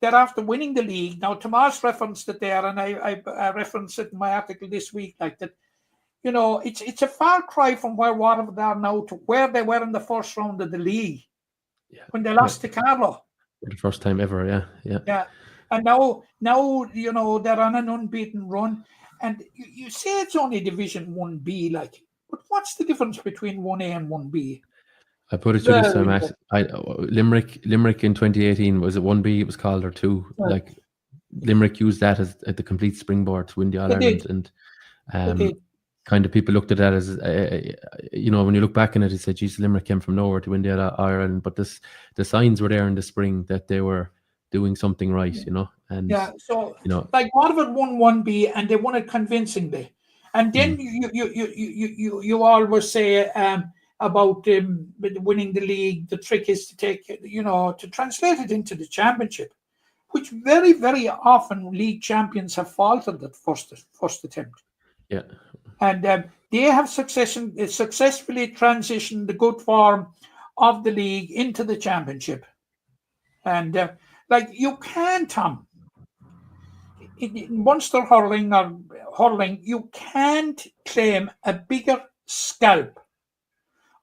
they're after winning the league. Now, Tomás referenced it there, and I referenced it in my article this week, it's a far cry from where Waterford are now to where they were in the first round of the league when they lost to Carlow. For the first time ever, yeah. And now they're on an unbeaten run. And you say it's only Division 1B, like, but what's the difference between 1A and 1B? I put it to this time, Matt. Limerick in 2018, was it 1B it was called, or 2? Right. Like, Limerick used that as the complete springboard to win the All-Ireland. And kind of people looked at that as, when you look back on it, you said, geez, Limerick came from nowhere to win the All-Ireland. But the signs were there in the spring that they were doing something right, And, like Waterford won 1B and they won it convincingly. And then you always say about winning the league, the trick is to take, to translate it into the championship, which very, very often league champions have faltered at first attempt. Yeah. And they have successfully transitioned the good form of the league into the championship. And you can, Tom, in Munster hurling, you can't claim a bigger scalp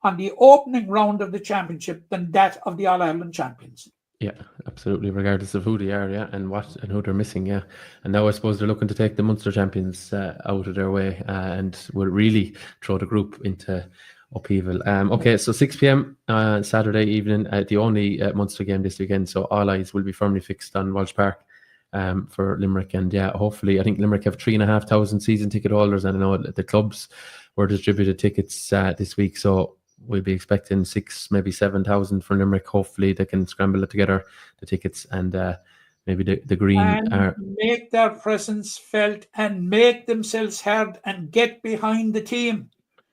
on the opening round of the championship than that of the All-Ireland champions. Yeah, absolutely, regardless of who they are, and who they're missing, And now I suppose they're looking to take the Munster champions out of their way and will really throw the group into upheaval. Okay, so 6 p.m. Saturday evening, the only Munster game this weekend, so all eyes will be firmly fixed on Walsh Park for Limerick. And hopefully, I think Limerick have 3,500 season ticket holders, and I know the clubs were distributed tickets this week, so we'll be expecting 6,000, maybe 7,000 for Limerick. Hopefully they can scramble it together, the tickets, and maybe the green. And make their presence felt and make themselves heard and get behind the team.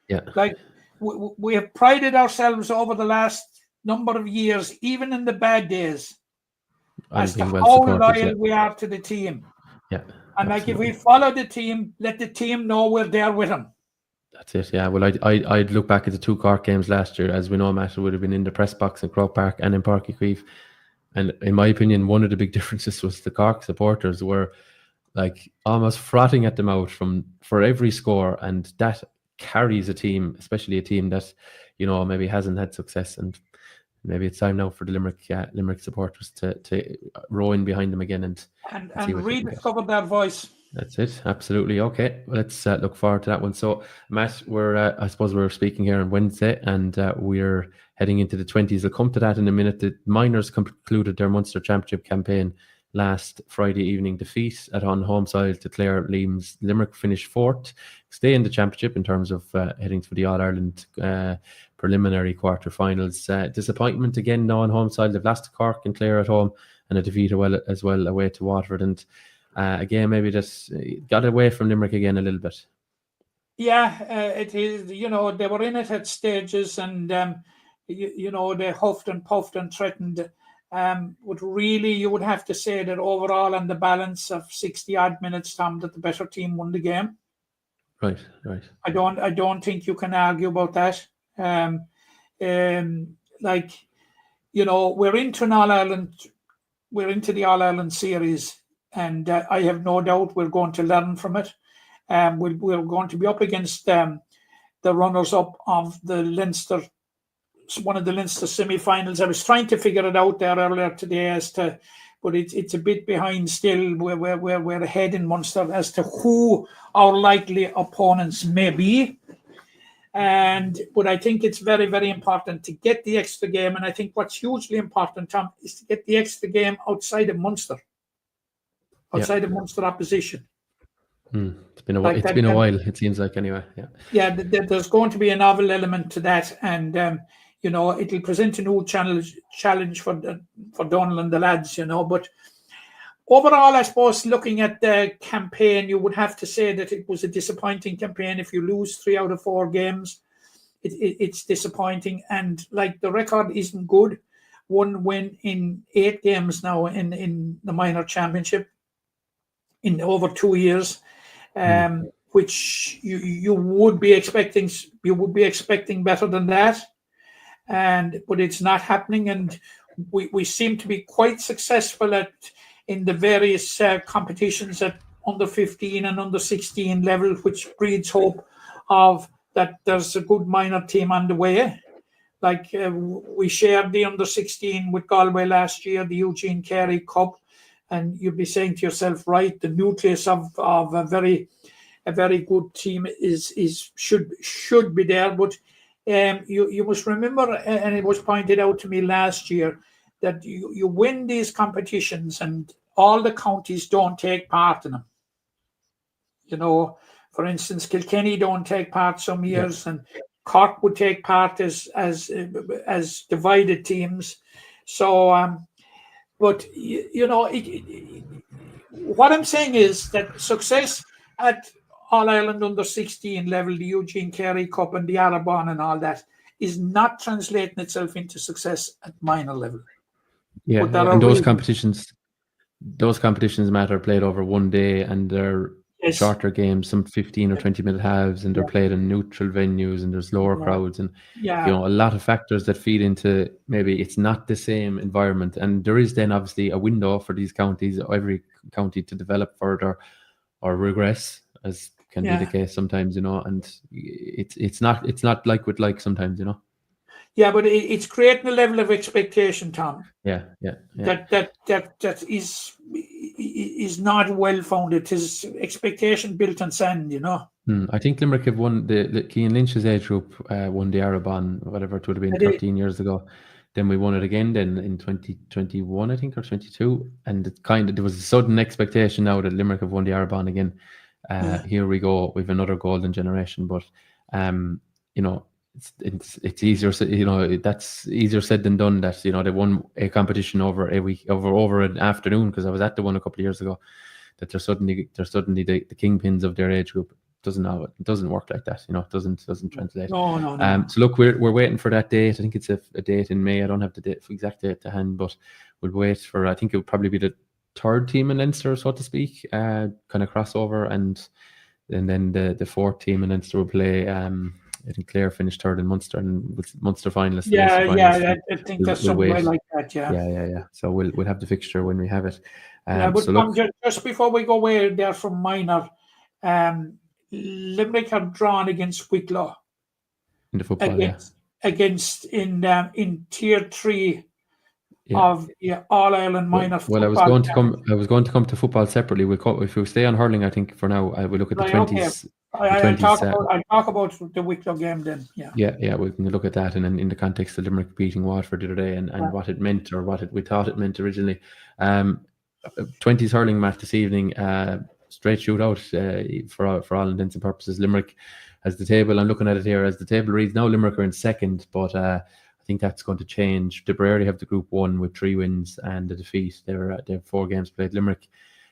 Yeah. Like we have prided ourselves over the last number of years, even in the bad days, as to how loyal we are to the team. Yeah. And if we follow the team, let the team know we're there with them. That's it, yeah. Well, I'd look back at the 2 Cork games last year. As we know, Matt, would have been in the press box in Croke Park and in Páirc Uí Chaoimh. And in my opinion, one of the big differences was the Cork supporters were like almost frothing at the mouth for every score, and that carries a team, especially a team that maybe hasn't had success. And maybe it's time now for the Limerick supporters to row in behind them again and rediscover their voice. That's it. Absolutely. Okay. Well, let's look forward to that one. So, Matt, I suppose we're speaking here on Wednesday, and we're heading into the 20s. We'll come to that in a minute. The minors concluded their Munster Championship campaign last Friday evening. Defeat on home soil to Clare Leams. Limerick finished 4th, stay in the championship in terms of heading for the All-Ireland preliminary quarter-finals. Disappointment again now on home soil. They've lost to Cork and Clare at home, and a defeat as well away to Waterford. And again, maybe just got away from Limerick again a little bit. Yeah, it is. They were in it at stages, and they huffed and puffed and threatened. But really, you would have to say that overall, on the balance of 60-odd minutes, Tom, that the better team won the game. Right. I don't think you can argue about that. We're into an All-Ireland. We're into the All-Ireland series. And I have no doubt we're going to learn from it. We're going to be up against the runners-up of the Leinster, one of the Leinster semi-finals. I was trying to figure it out there earlier today but it's a bit behind still. We're ahead in Munster as to who our likely opponents may be. But I think it's very, very important to get the extra game. And I think what's hugely important, Tom, is to get the extra game outside of Munster. Outside of Munster opposition. It's been a while. It seems like, anyway. Yeah. There's going to be a novel element to that, and it'll present a new challenge for Donald and the lads. But overall, I suppose looking at the campaign, you would have to say that it was a disappointing campaign. If you lose 3 out of 4 games, it's disappointing, and the record isn't good. 1 win in 8 games now in the minor championship. In over 2 years, which you would be expecting. You would be expecting better than that, but it's not happening. And we seem to be quite successful in the various competitions at under 15 and under 16 level, which breeds hope of that there's a good minor team on the way. We shared the under 16 with Galway last year, the Eugene Carey Cup. And you'd be saying to yourself, right, the nucleus of a very a very good team should be there. But you must remember, and it was pointed out to me last year, that you win these competitions and all the counties don't take part in them. You know, for instance, Kilkenny don't take part some years, and Cork would take part as divided teams. So, but you know, what I'm saying is that success at All Ireland under 16 level, the Eugene Carey Cup and the Arabon and all that, is not translating itself into success at minor level. Yeah, and those competitions matter, played over one day, and they're shorter games, some 15 or 20-minute halves, and they're played in neutral venues, and there's lower crowds, and you know, a lot of factors that feed into maybe it's not the same environment. And there is then obviously a window for these counties, every county, to develop further or regress, as can be the case sometimes, you know. And it's not like with like sometimes, you know. Yeah, but it's creating a level of expectation, Tom. Yeah. That is not well founded. It is expectation built on sand, you know. I think Limerick have won the Cian Lynch's age group, won the Arabon, whatever it would have been, 13 years ago. Then we won it again then in 2021, I think, or 22. And there was a sudden expectation now that Limerick have won the Arabon again. Here we go, we've another golden generation. But you know, it's easier, you know, that's easier said than done, that, you know, they won a competition over a week, over an afternoon, because I was at the one a couple of years ago, that they're suddenly the kingpins of their age group. It doesn't work like that, you know. It doesn't translate. No. So look, we're waiting for that date. I think it's a date in May. I don't have the exact date to hand, but we'll wait for, I think it would probably be the third team in Leinster, so to speak, kind of crossover, and then the fourth team in Leinster will play. I think Clare finished third in Munster, and with Munster finalists. I think that's somewhere like that. Yeah. So we'll have the fixture when we have it. But so just before we go away there from minor, Limerick have drawn against Wicklow in the football, against in tier 3 of All Ireland minor football. Well, I was going to come to football separately. If we stay on hurling, I think for now I will look at the 20s. I'll talk about the Wicklow game then. Yeah, we can look at that, and then in the context of Limerick beating Waterford the other day, and what it meant, or we thought it meant originally. 20s hurling match this evening. Straight shootout for all intents and purposes. Limerick has the table. I'm looking at it here as the table reads now. Limerick are in second, but I think that's going to change. Tipperary have the Group 1 with 3 wins and a defeat. They have 4 games played. Limerick,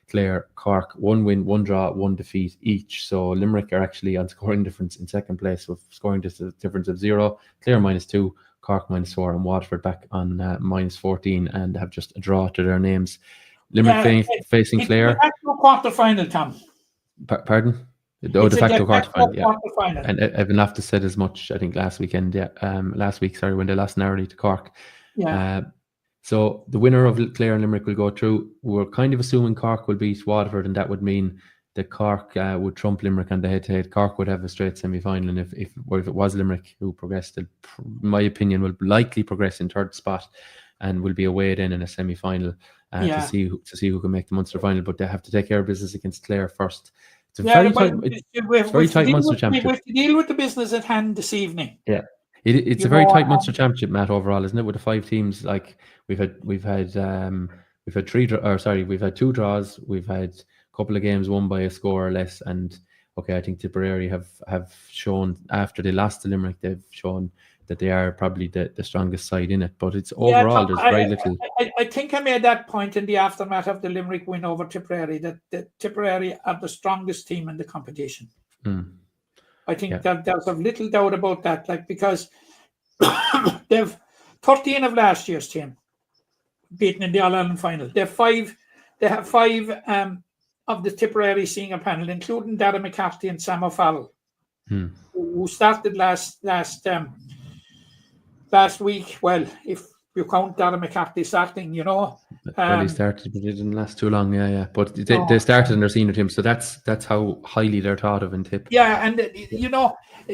Clare, Cork, 1 win, 1 draw, 1 defeat each. So Limerick are actually on scoring difference in second place with scoring difference of 0. Clare -2, Cork -4, and Waterford back on -14 and have just a draw to their names. Limerick facing Clare. It's a quarter final, Tom. Pardon? De facto quarter-final, yeah. And Evan Loftus said as much, I think, last week, when they lost narrowly to Cork. Yeah. So the winner of Clare and Limerick will go through. We're kind of assuming Cork will beat Waterford, and that would mean that Cork would trump Limerick on the head-to-head. Cork would have a straight semi-final, and if it was Limerick who progressed, in my opinion, will likely progress in third spot and will be away then in a semi-final to see who can make the Munster final. But they have to take care of business against Clare first. It's a very tight Munster championship. We have to deal with the business at hand this evening. Yeah, it's a very tight Munster championship, Matt, overall, isn't it? With the 5 teams, like we've had 2 draws, we've had a couple of games won by a score or less, and I think Tipperary have shown, after they lost to Limerick, they've shown that they are probably the strongest side in it. But it's overall, there's very little. I think I made that point in the aftermath of the Limerick win over Tipperary, that Tipperary are the strongest team in the competition. I think that there's a little doubt about that, because they've 13 of last year's team beaten in the All-Ireland final. They have five of the Tipperary senior panel, including Dara McCarthy and Sam O'Farrell, who started last week. Well, if you count Dara McCarthy starting, he started, but it didn't last too long. But they started in their senior team, so that's how highly they're thought of in Tip. Yeah, and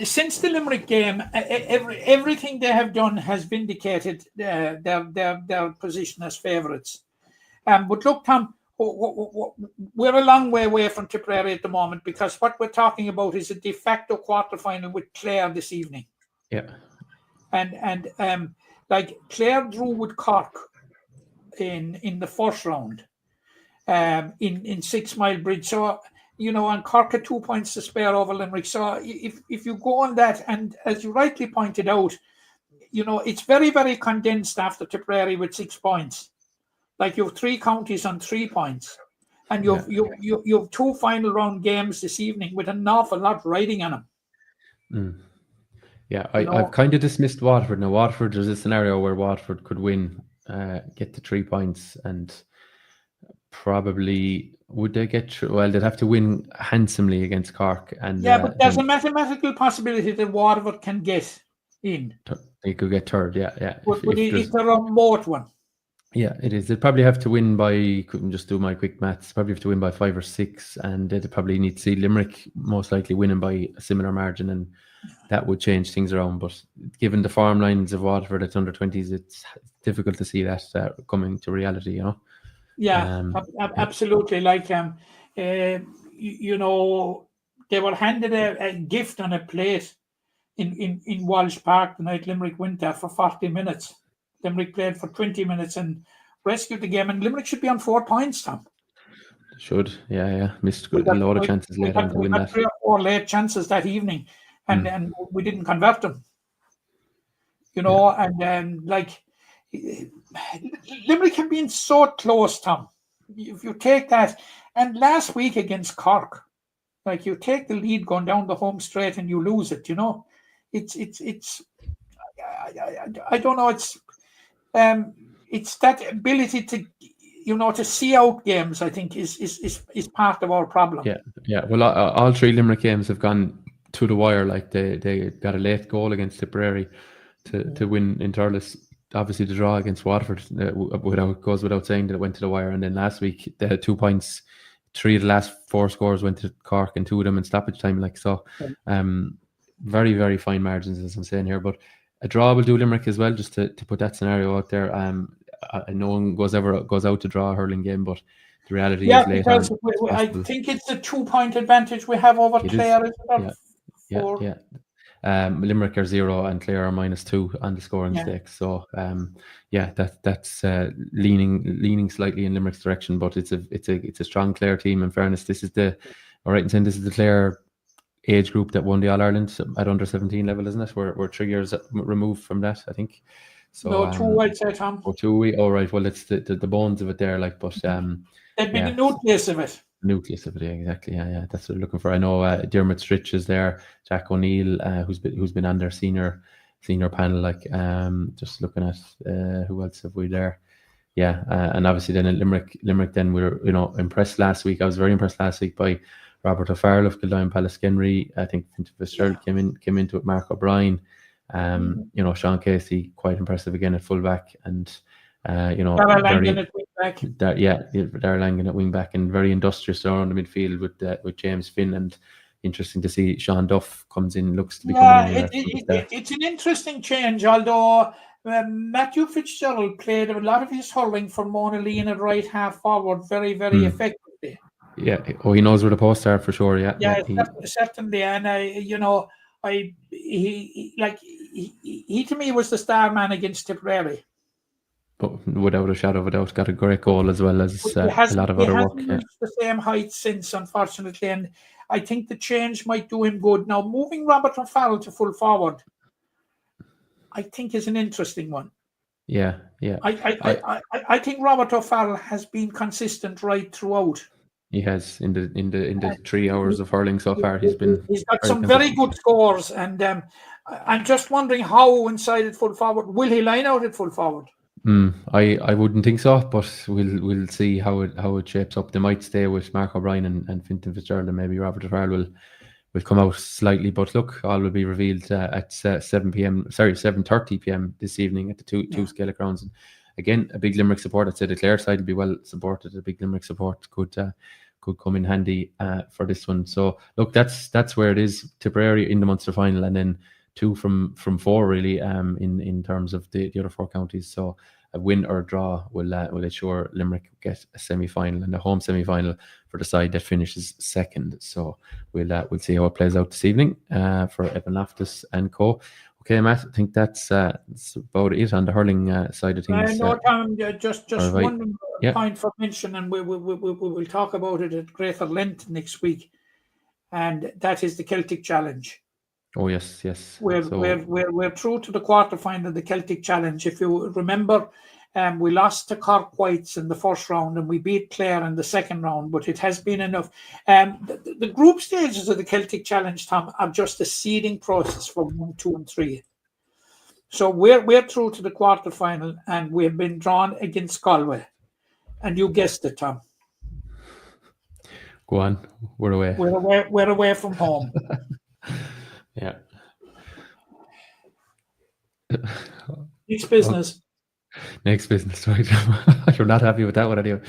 since the Limerick game, everything they have done has vindicated their position as favourites. But look, Tom, we're a long way away from Tipperary at the moment, because what we're talking about is a de facto quarter-final with Clare this evening. Yeah. And like Clare drew with Cork in the first round in 6 Mile Bridge. So, and Cork had 2 points to spare over Limerick. So if you go on that, and as you rightly pointed out, it's very, very condensed after Tipperary with 6 points. Like you have 3 counties on 3 points, and you have 2 final round games this evening with an awful lot riding on them. Mm. Yeah, I've kind of dismissed Waterford. Now, Waterford, there's a scenario where Waterford could win, get to 3 points, and probably would they get through? Well, they'd have to win handsomely against Cork. And but there's a mathematical possibility that Waterford can get in. They could get third, yeah. But it's a remote one. Yeah, it is. They'd probably have to win by, couldn't just do my quick maths, probably have to win by 5 or 6, and they'd probably need to see Limerick most likely winning by a similar margin, and that would change things around. But given the farm lines of Waterford at under 20s, it's difficult to see that coming to reality, Yeah, absolutely. Like, they were handed a gift on a plate in Walsh Park the night Limerick went there for 40 minutes. Limerick played for 20 minutes and rescued the game, and Limerick should be on 4 points, Tom. Should, yeah. Missed a lot of chances late on to win that. 3 or 4 late chances that evening, and we didn't convert them. And like Limerick have been so close, Tom. If you take that, and last week against Cork, like you take the lead going down the home straight and you lose it. It's I don't know. It's that ability to to see out games, I think, is part of our problem. Yeah. Well, all 3 Limerick games have gone to the wire. Like they got a late goal against Tipperary to win in Thurles. Obviously, the draw against Waterford goes without saying that it went to the wire. And then last week they had 2 points. 3 of the last 4 scores went to Cork, and 2 of them in stoppage time. Like so, very, very fine margins, as I'm saying here. But a draw will do Limerick as well, just to put that scenario out there. No one goes out to draw a hurling game, but the reality is later. Yeah, because I think it's a 2-point advantage we have over Clare. Yeah. Limerick are 0 and Clare are -2 on the scoring stakes. So that's leaning slightly in Limerick's direction, but it's a strong Clare team. In fairness, this is the Clare age group that won the All Ireland at under 17 level, isn't it? We're 3 years removed from that, I think. So no, 2, I'd say, Tom. Or 2. All right. Well, it's the bones of it there, like, but they'd be the nucleus of it. Nucleus of it, yeah, exactly. Yeah. That's what we're looking for. I know Dermot Stritch is there, Jack O'Neill, who's been on their senior panel. Like, just looking at who else have we there? Yeah, and obviously then at Limerick. Then we were impressed last week. I was very impressed last week by Robert O'Farrell of Kildine Pallaskenry. I think Fitzgerald came into it. Mark O'Brien. Sean Casey, quite impressive again at fullback, and Darragh Langan at wing back. Darragh Langan at wing back, and very industrious around the midfield with James Finn. And interesting to see Sean Duff comes in, looks to be coming in. It's an interesting change, although Matthew Fitzgerald played a lot of his hurling for Mona Lean at right half forward very, very effectively. Yeah, he knows where the posts are for sure. Yeah, certainly, and he to me was the star man against Tipperary. But without a shadow of a doubt, got a great goal as well as a lot of other work. He hasn't reached the same height since, unfortunately, and I think the change might do him good. Now, moving Robert O'Farrell to full forward, I think is an interesting one. Yeah. I think Robert O'Farrell has been consistent right throughout. He has in the 3 hours of hurling so far. He's got some very good scores, and I'm just wondering how inside at full forward will he line out at full forward. I wouldn't think so, but we'll see how it shapes up. They might stay with Mark O'Brien and Fintan Fitzgerald, and maybe Robert O'Farrell will come out slightly. But look, all will be revealed at 7:30 p.m. this evening at the two Skellig grounds. And again, a big Limerick support. I'd say the Clare side will be well supported. A big Limerick support could come in handy for this one. So look, that's where it is. Tipperary in the Munster final, and then two from 4 really in terms of the other 4 counties. So a win or a draw will ensure Limerick get a semi-final and a home semi-final for the side that finishes second. So we'll see how it plays out this evening for Evan Loftus and co. Okay, Matt, I think that's about it on the hurling side of things. No, Tom, just one Yeah. point for mention, and we will talk about it at greater length next week, and that is the Celtic Challenge. Oh yes. We're through to the quarterfinal of the Celtic Challenge. If you remember, we lost to Cork Whites in the first round, and we beat Clare in the second round. But it has been enough. The group stages of the Celtic Challenge, Tom, are just a seeding process for 1, 2, and 3. So we're through to the quarterfinal, and we've been drawn against Galway, and you guessed it, Tom. Go on, we're away. We're away from home. Yeah. Next business. Next business, right? You're not happy with that one anyway.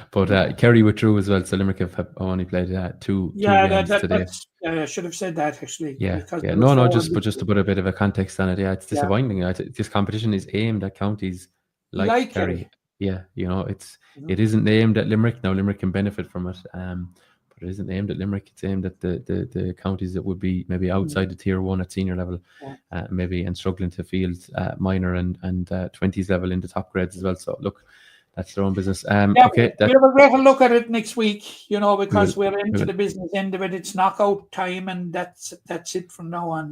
But Kerry withdrew as well, so Limerick have only played two games today. I should have said that actually. Yeah. No, just to put a bit of a context on it. Yeah, it's disappointing. This competition is aimed at counties like Kerry. Yeah, it isn't aimed at Limerick. Now Limerick can benefit from it. But it isn't aimed at Limerick. It's aimed at the counties that would be maybe outside the tier 1 at senior level, maybe, and struggling to field minor and 20s level in the top grades as well. So look, that's their own business. Okay, we'll have a greater look at it next week. Because we're into the business end of it. It's knockout time, and that's it from now on.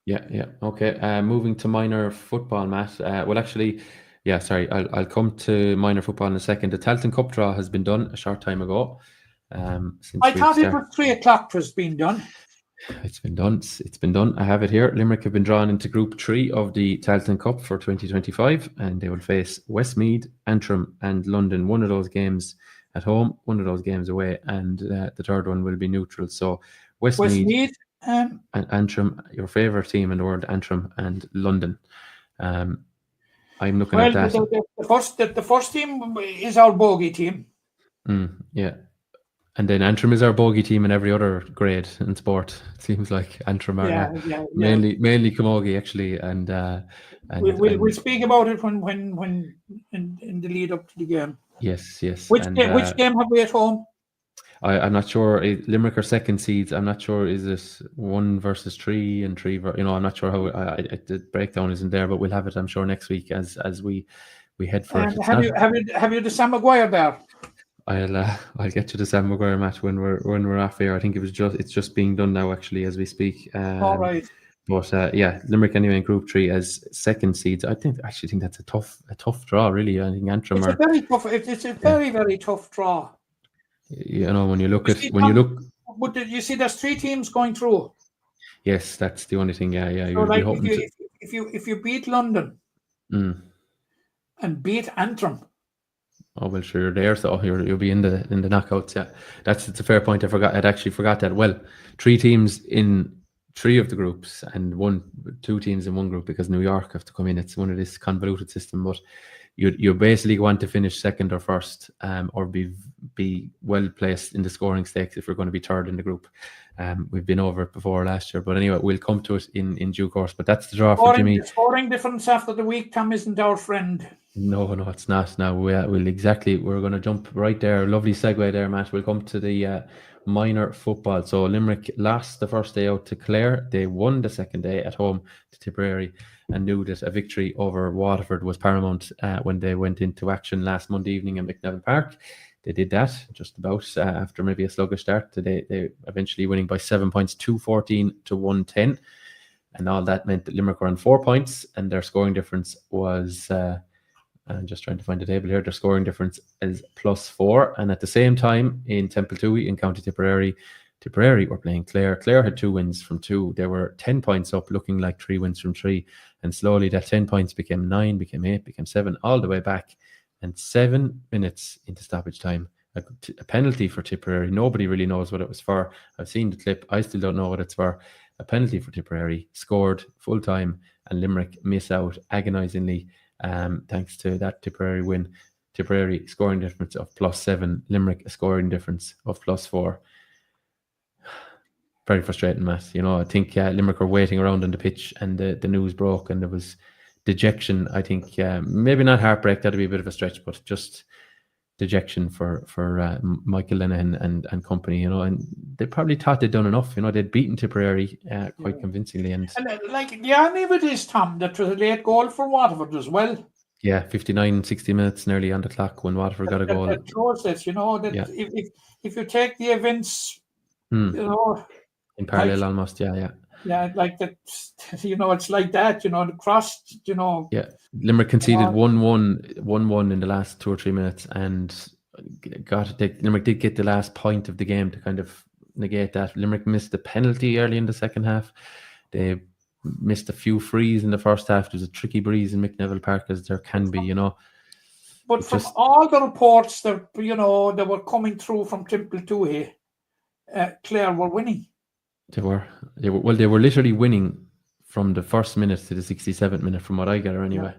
Yeah. Okay. Moving to minor football, Matt. I'll come to minor football in a second. The Tailteann Cup draw has been done a short time ago. I thought it was 3 o'clock was being done. It's been done. I have it here. Limerick have been drawn into Group 3 of the Tailteann Cup for 2025, and they will face Westmeath, Antrim, and London. One of those games at home, one of those games away, and the third one will be neutral. So Westmeath and Antrim, your favourite team in the world, Antrim and London. I'm looking at that. The first team is our bogey team. Yeah. And then Antrim is our bogey team in every other grade in sport. It seems like Antrim are mainly camogie actually, and we'll speak about it when in the lead up to the game. Yes. Which game have we at home? I'm not sure. Limerick are second seeds. I'm not sure. Is it 1 versus 3 and 3? I'm not sure how the breakdown isn't there, but we'll have it, I'm sure, next week as we head for it. Have you the Sam Maguire there? I'll get you the Sam Maguire match when we're off here. I think it's just being done now actually as we speak. All right. But Limerick anyway in Group 3 as second seeds. I actually think that's a tough draw really. I think Antrim It's a very very tough draw. When you look. But you see, there's 3 teams going through. Yes, that's the only thing. Yeah. So if you beat London and beat Antrim. Oh well, sure, you're there, so you'll be in the knockouts. Yeah, it's a fair point. I'd actually forgot that. Well, 3 teams in 3 of the groups and 2 teams in 1 group because New York have to come in. It's one of this convoluted system, but you basically want to finish second or first, or be well placed in the scoring stakes if you're going to be third in the group. We've been over it before last year, but anyway, we'll come to it in due course. But that's the draw for Jimmy. The scoring difference after the week, Tom, isn't our friend. No, it's not. Now we're going to jump right there. Lovely segue there, Matt. We'll come to the minor football. So Limerick lost the first day out to Clare. They won the second day at home to Tipperary and knew that a victory over Waterford was paramount when they went into action last Monday evening at McNevin Park. They did that just about after maybe a sluggish start. They eventually winning by 7 points, 214 to 110. And all that meant that Limerick were on 4 points, and their scoring difference was... I'm just trying to find the table here. Their scoring difference is +4. And at the same time, in Temple in County Tipperary were playing Clare. Clare had 2 wins from 2. They were 10 points up, looking like 3 wins from 3. And slowly that 10 points became 9, became 8, became 7, all the way back. And 7 minutes into stoppage time, a penalty for Tipperary. Nobody really knows what it was for. I've seen the clip. I still don't know what it's for. A penalty for Tipperary, scored full time, and Limerick miss out agonisingly. Thanks to that Tipperary win. Tipperary scoring difference of +7, Limerick a scoring difference of +4. very frustrating, Matt. You know, I think Limerick were waiting around on the pitch, and the news broke, and there was dejection. I think maybe not heartbreak, that'd be a bit of a stretch, but just dejection for Michael Linehan and company, you know, and they probably thought they'd done enough. You know, they'd beaten Tipperary quite convincingly, and like the irony of it is, Tom, that was a late goal for Waterford as well. Yeah, 59, 60 minutes nearly on the clock when Waterford got a goal. That shows that, you know, that if you take the events, you know, in parallel, almost, yeah, like that, you know, it's like that, you know, the cross, you know. Yeah, Limerick conceded 1-1 in the last 2 or 3 minutes, and Limerick did get the last point of the game to kind of negate that. Limerick missed the penalty early in the second half. They missed a few frees in the first half. There's a tricky breeze in McNeville Park, as there can be, you know. But from all the reports that, you know, that were coming through from Temple 2 here, Clare were winning. They were literally winning from the first minute to the 67th minute, from what I gather anyway.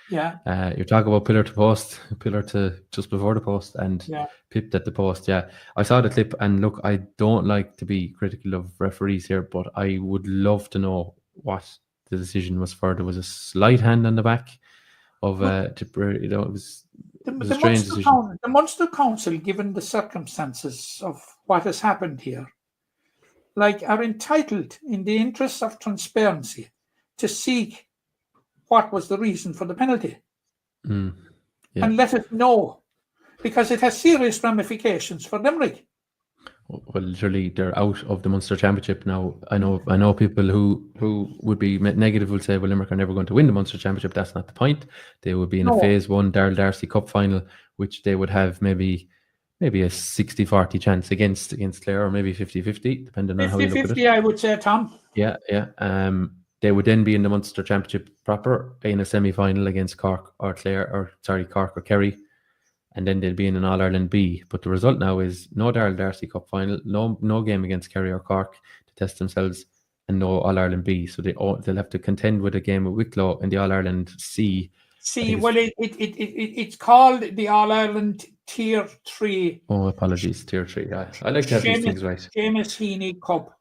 Yeah. You're talking about pillar to post, pillar to just before the post, and pipped at the post. Yeah, I saw the clip, and look, I don't like to be critical of referees here, but I would love to know what the decision was for. There was a slight hand on the back of Tipperary. You know, it was a strange decision. The Munster Council, given the circumstances of what has happened here, like, are entitled, in the interests of transparency, to seek what was the reason for the penalty and let us know, because it has serious ramifications for Limerick. Well, literally, they're out of the Munster Championship now. I know people who would be negative will say, well, Limerick are never going to win the Munster Championship. That's not the point. They would be in a Phase 1 Darrell D'Arcy Cup final, which they would have maybe a 60-40 chance against Clare, or maybe 50-50, depending on how you look at it. 50-50, I would say, Tom. Yeah. They would then be in the Munster Championship proper in a semi-final against Cork or Kerry, and then they'll be in an All-Ireland B. But the result now is no Darrell D'Arcy Cup final, no game against Kerry or Cork to test themselves, and no All-Ireland B. So they'll have to contend with a game with Wicklow in the All-Ireland C. Well, it's called the All-Ireland Tier 3. Oh, apologies, Tier 3. Yeah. I like to have these things right. Seamus Heaney Cup.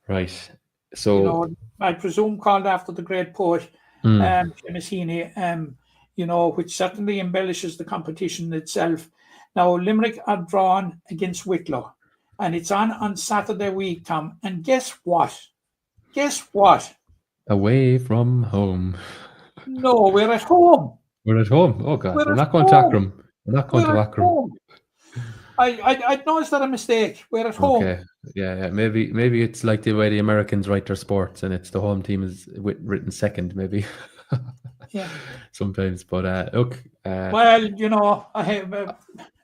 Right. So, you know, I presume called after the great poet, Seamus Heaney, you know, which certainly embellishes the competition itself. Now, Limerick are drawn against Wicklow, and it's on Saturday week, Tom. And guess what? Away from home. No, we're at home. We're at home. Oh, God. We're not going to Akron. We're not going to Akron. I know, is that a mistake? We're at home. Okay. Yeah. Maybe it's like the way the Americans write their sports, and it's the home team is written second, maybe. Yeah. Sometimes, but look. Well, you know,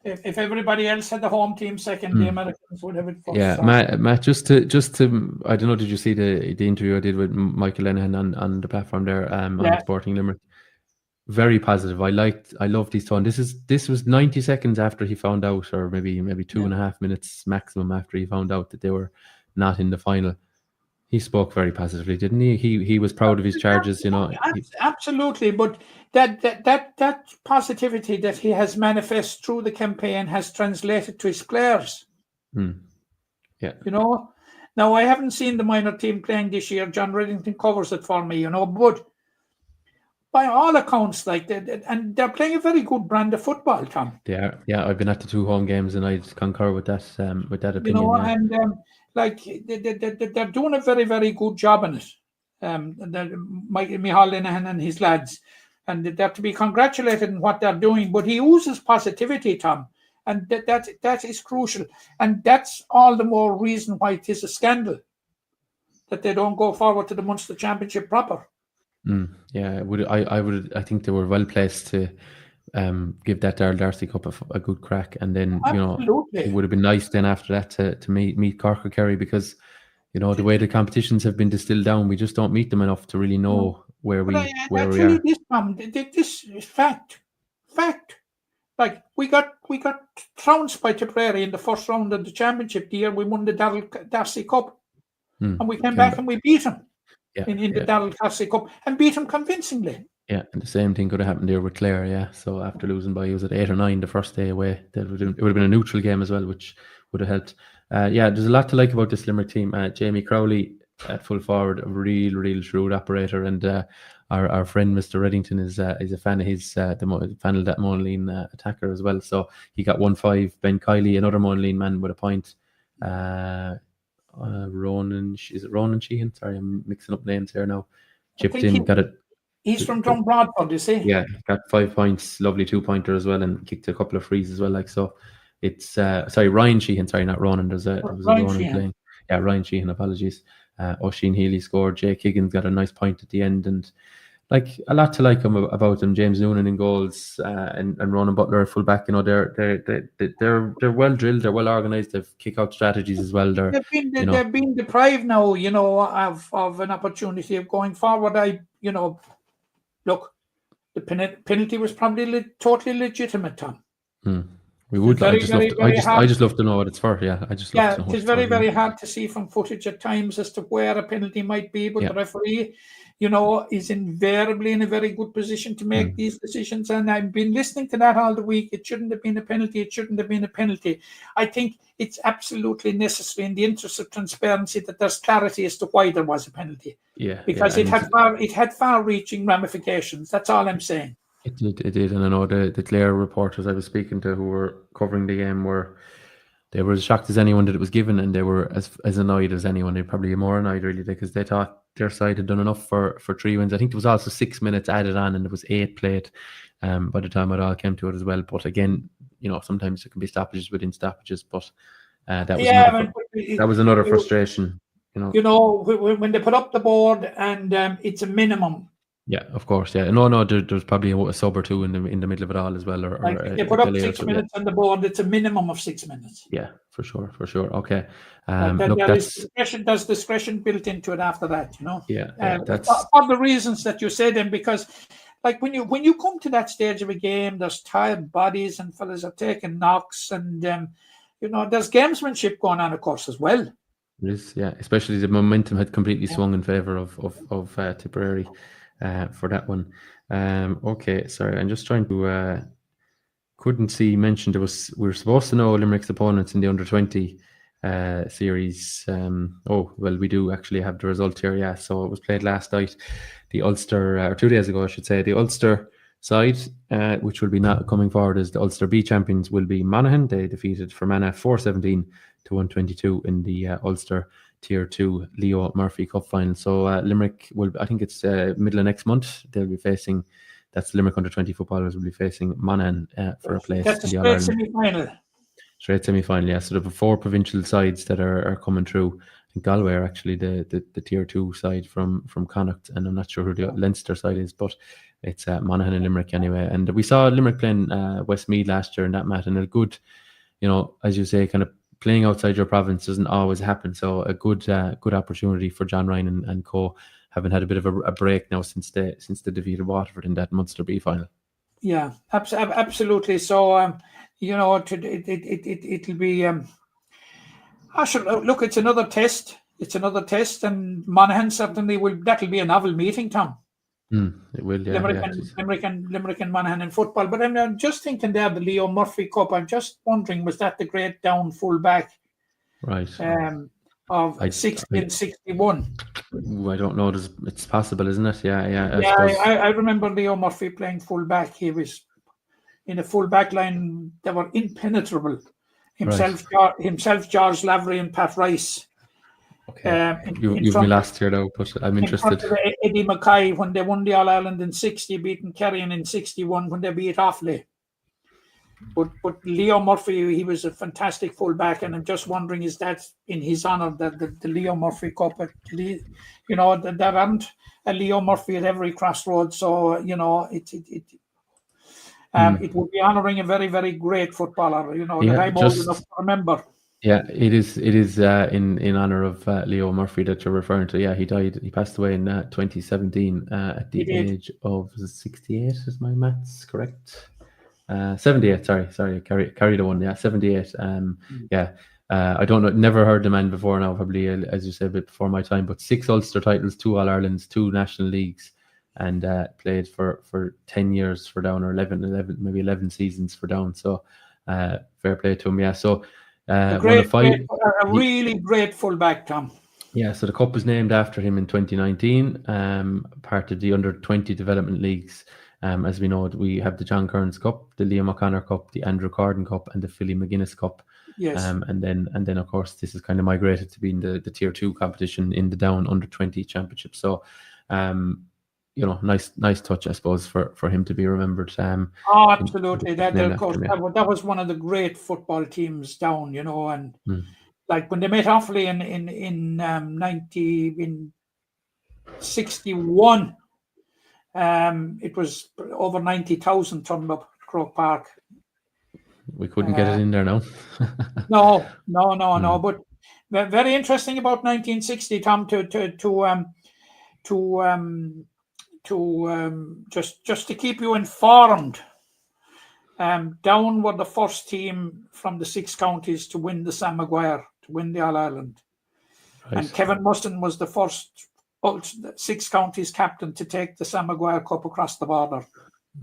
if everybody else had the home team second, the Americans would have it first. Yeah, Matt. Just to, I don't know. Did you see the interview I did with Michael Linehan on the platform there on Sporting Limerick? Very positive. I loved his tone. This was 90 seconds after he found out, or maybe 2.5 minutes maximum after he found out that they were not in the final. He spoke very positively, didn't he? He was proud of his charges, you know. Absolutely, but that positivity that he has manifested through the campaign has translated to his players. Yeah. You know, now I haven't seen the minor team playing this year. John Reddington covers it for me, you know, but by all accounts, like and they're playing a very good brand of football, Tom. They are. Yeah, I've been at the 2 home games, and I concur with that opinion. You know, yeah. and like they're doing a very, very good job in it. Micheál Linehan and his lads, and they're to be congratulated in what they're doing. But he uses positivity, Tom, and that is crucial, and that's all the more reason why it is a scandal that they don't go forward to the Munster Championship proper. Yeah, I think they were well placed to give that Darrell D'Arcy Cup a good crack, and then Absolutely. You know, it would have been nice then after that to meet Cork or Kerry, because you know the way the competitions have been distilled down, we just don't meet them enough to really know where we are. This is fact. Like we got trounced by Tipperary in the first round of the championship the year we won the Darrell D'Arcy Cup, and we came back and we beat them. In the Darrell D'Arcy Cup, and beat him convincingly. Yeah, and the same thing could have happened there with Clare. Yeah, so after losing by, he was at 8 or 9 the first day away. It would have been a neutral game as well, which would have helped. there's a lot to like about this Limerick team. Jamie Crowley at full forward, a real shrewd operator, and our friend Mr. Reddington is a fan of his, the fan of that Monaleen attacker as well. So he got 1-5. Ben Kiley, another Monaleen man with a point. Ronan, is it Ronan Sheehan? Sorry, I'm mixing up names here now. Chipped in, got it. He's from Drumbraadford, you see? Yeah, got 5 points, lovely 2-pointer as well, and kicked a couple of frees as well. Like, so it's Ryan Sheehan, sorry, not Ronan. There was a Ronan Sheehan playing. Yeah, Ryan Sheehan, apologies. Oisin Healy scored. Jake Higgins got a nice point at the end, and like a lot to like about them. James Noonan in goals, and Ronan Butler at full back. You know, they're well drilled, they're well organised. They've kick out strategies as well. They've been deprived now, you know, of an opportunity of going forward. Look, the penalty was probably totally legitimate, Tom. We would. I just love to know what it's for. Yeah, I just love to know. It's very hard to see from footage at times as to where a penalty might be, but the referee, you know, is invariably in a very good position to make these decisions. And I've been listening to that all the week. It shouldn't have been a penalty. It shouldn't have been a penalty. I think it's absolutely necessary in the interest of transparency that there's clarity as to why there was a penalty. Yeah, because it had far-reaching ramifications. That's all I'm saying. It did, and I know the Clare reporters I was speaking to who were covering the game were as shocked as anyone that it was given, and they were as annoyed as anyone. They're probably more annoyed really because they thought their side had done enough for 3 wins. I think there was also 6 minutes added on, and there was 8 played by the time it all came to it as well. But again, you know, sometimes there can be stoppages within stoppages, but that was another frustration. You know, when they put up the board and it's a minimum. Yeah, of course. Yeah, no. There's probably a sub or two in the middle of it all as well. They put up 6 minutes on the board. It's a minimum of 6 minutes. Yeah, for sure. Okay. There's discretion built into it after that. You know. Yeah. That's for the reasons that you said, and because, like when you come to that stage of a game, there's tired bodies and fellas are taking knocks, and you know, there's gamesmanship going on, of course, as well. It is, yeah. Especially the momentum had completely swung in favour of Tipperary. For that one. Okay, sorry, I'm just trying to couldn't see mentioned we were supposed to know Limerick's opponents in the under-20 series. We do actually have the result here, yeah. So it was played last night. The Ulster, or 2 days ago I should say, the Ulster side, which will be not coming forward as the Ulster B champions, will be Monaghan. They defeated Fermanagh 4-17 to 122 in the Ulster Tier 2 Leo Murphy Cup final. So Limerick will, I think it's middle of next month, they'll be facing, that's Limerick under-20 footballers will be facing Monaghan for a place in the All-Ireland semi-final. Straight semi-final, yeah. So there are 4 provincial sides that are coming through. I think Galway are actually the Tier 2 side from Connacht, and I'm not sure who the Leinster side is, but it's Monaghan and Limerick anyway. And we saw Limerick playing Westmeath last year in that match, and a good, you know, as you say, kind of playing outside your province doesn't always happen. So a good opportunity for John Ryan and co, having had a bit of a break now since they defeated Waterford in that Munster B final. Yeah, absolutely. So you know, it'll be. Look, it's another test. And Monaghan certainly will. That'll be a novel meeting, Tom. It will, yeah. Limerick and Monaghan in football. But I'm just thinking there, the Leo Murphy Cup. I'm just wondering, was that the great down full back? Right. Of 60 and 61. I don't know. It's possible, isn't it? Yeah. I remember Leo Murphy playing full back. He was in a full back line. They were impenetrable. Himself, George Lavery, and Pat Rice. Okay. You've me last year though, but I'm interested. Eddie Mackay when they won the All Ireland in 60, beating Kerrion in 61 when they beat Offaly. But Leo Murphy, he was a fantastic fullback, and I'm just wondering, is that in his honour that the Leo Murphy Cup? You know, there aren't a Leo Murphy at every crossroad, so you know it would be honouring a very, very great footballer. You know, that I'm old enough to remember. Yeah, it is in honour of Leo Murphy that you're referring to. Yeah, he passed away in 2017 at the age of 68. Is my maths correct? 78. Sorry, carry the one. Yeah, 78. I don't know. Never heard the man before now. Probably, as you said, a bit before my time. But 6 Ulster titles, 2 All Irelands, 2 National Leagues, and played for 10 years for Down, or 11 seasons for Down. So fair play to him. Yeah. So A really great fullback, Tom. Yeah, so the cup was named after him in 2019, part of the under-20 development leagues. As we know, we have the John Kearns Cup, the Liam O'Connor Cup, the Andrew Corden Cup, and the Philly McGuinness Cup. Yes. And then of course this is kind of migrated to being the Tier 2 competition in the Down under-20 championship. So, nice touch, I suppose, for him to be remembered. Absolutely. That was one of the great football teams Down, and like when they met Offaly in 1961, it was over 90,000 turned up at Croke Park. We couldn't get it in there now. No. But very interesting about 1960, Tom. Just to keep you informed, Down were the first team from the 6 counties to win the Sam Maguire, to win the All Ireland, right. And Kevin Mustin was the first 6 counties captain to take the Sam Maguire Cup across the border.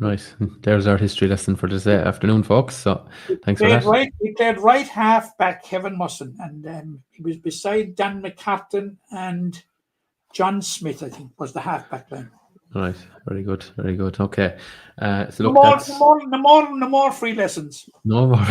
Nice. There's our history lesson for this afternoon, folks. So thanks for that. He played right half back, Kevin Mustin, and he was beside Dan McCartan and John Smith, I think, was the half back line. Right, very good. Okay, so look, no more free lessons. No more.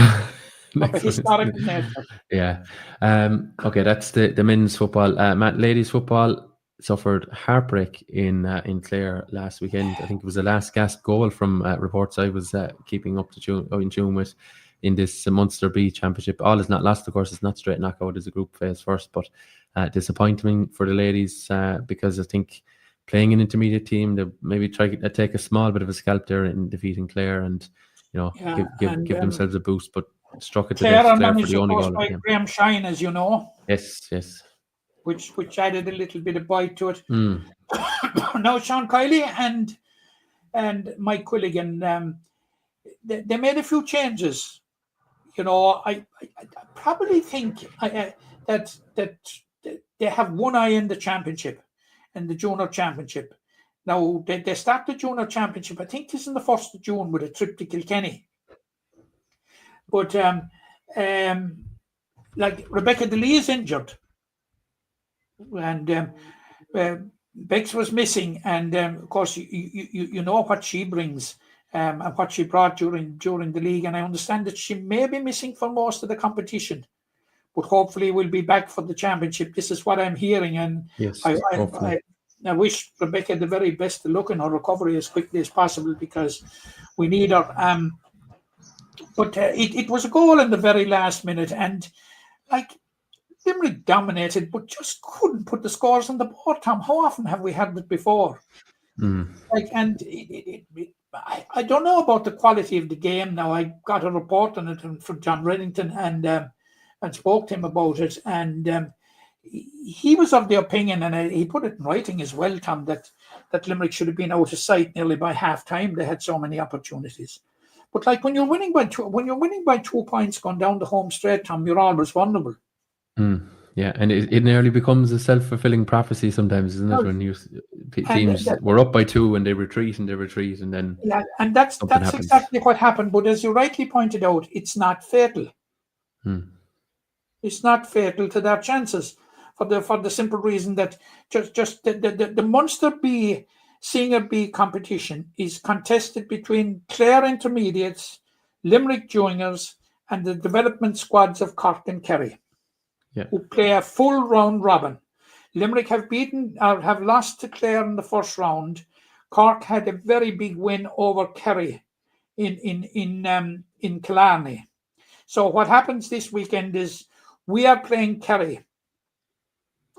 Historic nature. Yeah. Okay, that's the men's football. Matt, ladies football suffered heartbreak in Clare last weekend. I think it was the last gasp goal from reports I was keeping up in tune with in this Munster B Championship. All is not lost, of course. It's not straight knockout as a group phase first, but disappointing for the ladies because I think playing an intermediate team, they maybe try to take a small bit of a scalp there in defeating Clare and give themselves a boost, but struck it to death Clare for the only goal. By Graham Shine, as you know. Yes. Which added a little bit of bite to it. Now Sean Kiley and Mike Quilligan, they made a few changes. I probably think that they have one eye in the championship and the junior championship. Now they start the junior championship. I think this is on the 1st of June with a trip to Kilkenny. But like Rebecca DeLee is injured. And Bex was missing, and of course you know what she brings and what she brought during the league, and I understand that she may be missing for most of the competition, but hopefully will be back for the championship. This is what I'm hearing, and yes, I wish Rebecca the very best of luck in her recovery as quickly as possible because we need her. But it was a goal in the very last minute, and like Limerick dominated, but just couldn't put the scores on the board. Tom, how often have we had it before? I don't know about the quality of the game. Now I got a report on it from John Reddington and spoke to him about it, and he was of the opinion, and he put it in writing as well, Tom, that Limerick should have been out of sight nearly by half time. They had so many opportunities. But like when you're winning by 2 points going down the home straight, Tom, you're always vulnerable. Yeah, and it nearly becomes a self-fulfilling prophecy sometimes, isn't it? When teams were up by 2 and they retreat, and then and that's exactly what happened. But as you rightly pointed out, it's not fatal. It's not fatal to their chances for the simple reason that just the Munster B Senior B competition is contested between Clare Intermediates, Limerick Juniors, and the development squads of Cork and Kerry. Yeah. Who play a full round robin. Limerick have lost to Clare in the first round. Cork had a very big win over Kerry in Killarney. So what happens this weekend is we are playing Kerry.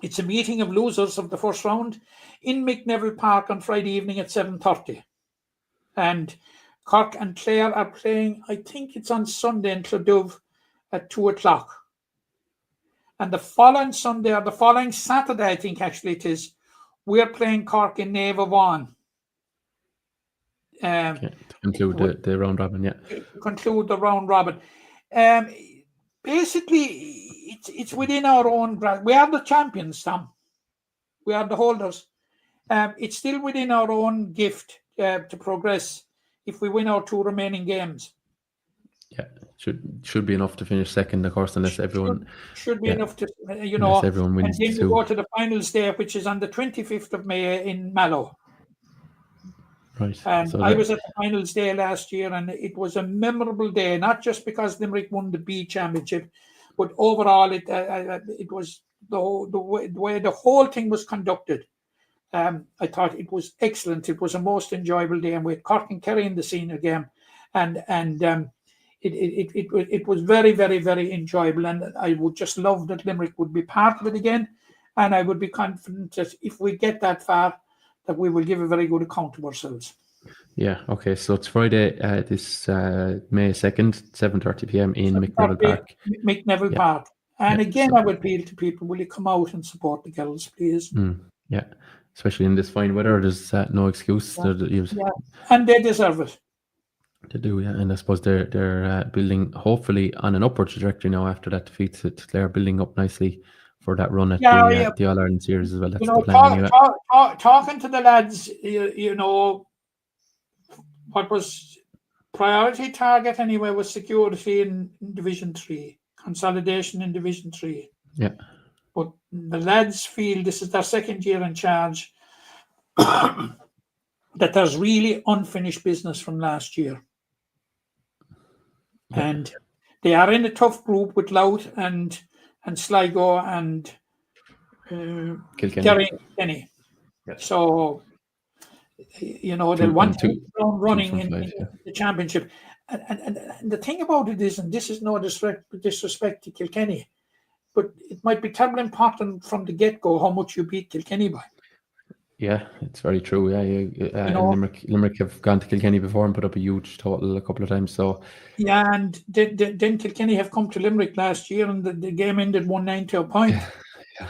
It's a meeting of losers of the first round in McNeville Park on Friday evening at 7:30. And Cork and Clare are playing, I think it's on Sunday in Clodove at 2:00. And the following Sunday, or the following Saturday, I think actually it is, we're playing Cork in Nave of One. Conclude the round robin, yeah. Conclude the round robin. Basically, it's within our own grasp. We are the champions, Tom. We are the holders. It's still within our own gift to progress if we win our 2 remaining games. Yeah, should be enough to finish second, of course, unless everyone should be enough to unless everyone wins and then too. we go to the finals day, which is on the 25th of May in Mallow. Right. And I was at the finals day last year, and it was a memorable day, not just because Limerick won the B championship, but overall it was the way the whole thing was conducted. I thought it was excellent. It was a most enjoyable day, and we had Cork and Kerry in the senior game, and it was very, very, very enjoyable. And I would just love that Limerick would be part of it again, and I would be confident that if we get that far, that we will give a very good account of ourselves. Yeah. Okay. So it's Friday, this May 2nd, 7:30 p.m. in McNeville Park. McNeville Park. And again, I would appeal to people: will you come out and support the girls, please? Yeah. Especially in this fine weather, there's no excuse. Yeah, and they deserve it. They do, yeah. And I suppose they're building, hopefully, on an upward trajectory now after that defeat. They're building up nicely for that run at the All Ireland series as well. That's the plan anyway. Talking to the lads, what was priority target anyway was security in Division 3, consolidation in Division 3. Yeah. But the lads feel this is their second year in charge, that there's really unfinished business from last year. Yeah. And they are in a tough group with Louth and Sligo and Kilkenny. Yeah. So, they'll want to running in the championship. And the thing about it is, and this is no disrespect to Kilkenny, but it might be terribly important from the get-go how much you beat Kilkenny by. Yeah, it's very true. Yeah, Limerick have gone to Kilkenny before and put up a huge total a couple of times. So yeah, and then Kilkenny have come to Limerick last year, and the game ended 1-9 to a point.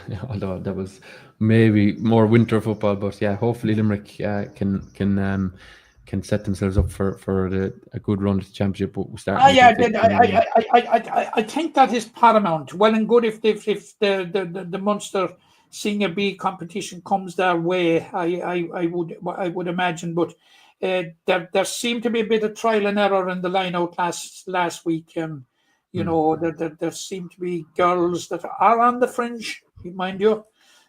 Yeah, although that was maybe more winter football, but yeah, hopefully Limerick can set themselves up for a good run at the championship. I think that is paramount. Well and good if the Munster Senior B competition comes their way. I would imagine, but there seemed to be a bit of trial and error in the line out last week. There seem to be girls that are on the fringe, mind you,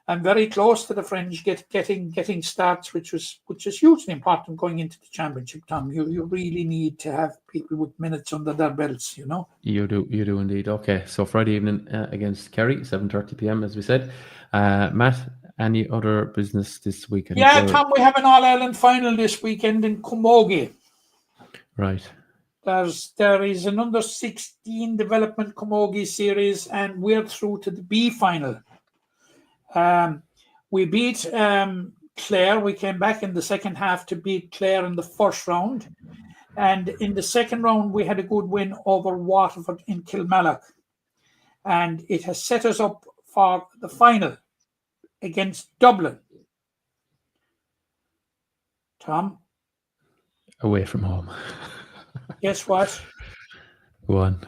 and very close to the fringe, getting starts, which is hugely important going into the championship. Tom, you really need to have people with minutes under their belts. You do indeed. Okay, so Friday evening against Kerry, 7:30 p.m. as we said. Matt, any other business this weekend? Yeah, Tom, we have an All Ireland final this weekend in Camogie. Right. There is an under 16 development Camogie series, and we're through to the B final. We beat Clare. We came back in the second half to beat Clare in the first round. And in the second round, we had a good win over Waterford in Kilmallock. And it has set us up for the final against Dublin. Tom? Away from home. Guess what? Go on.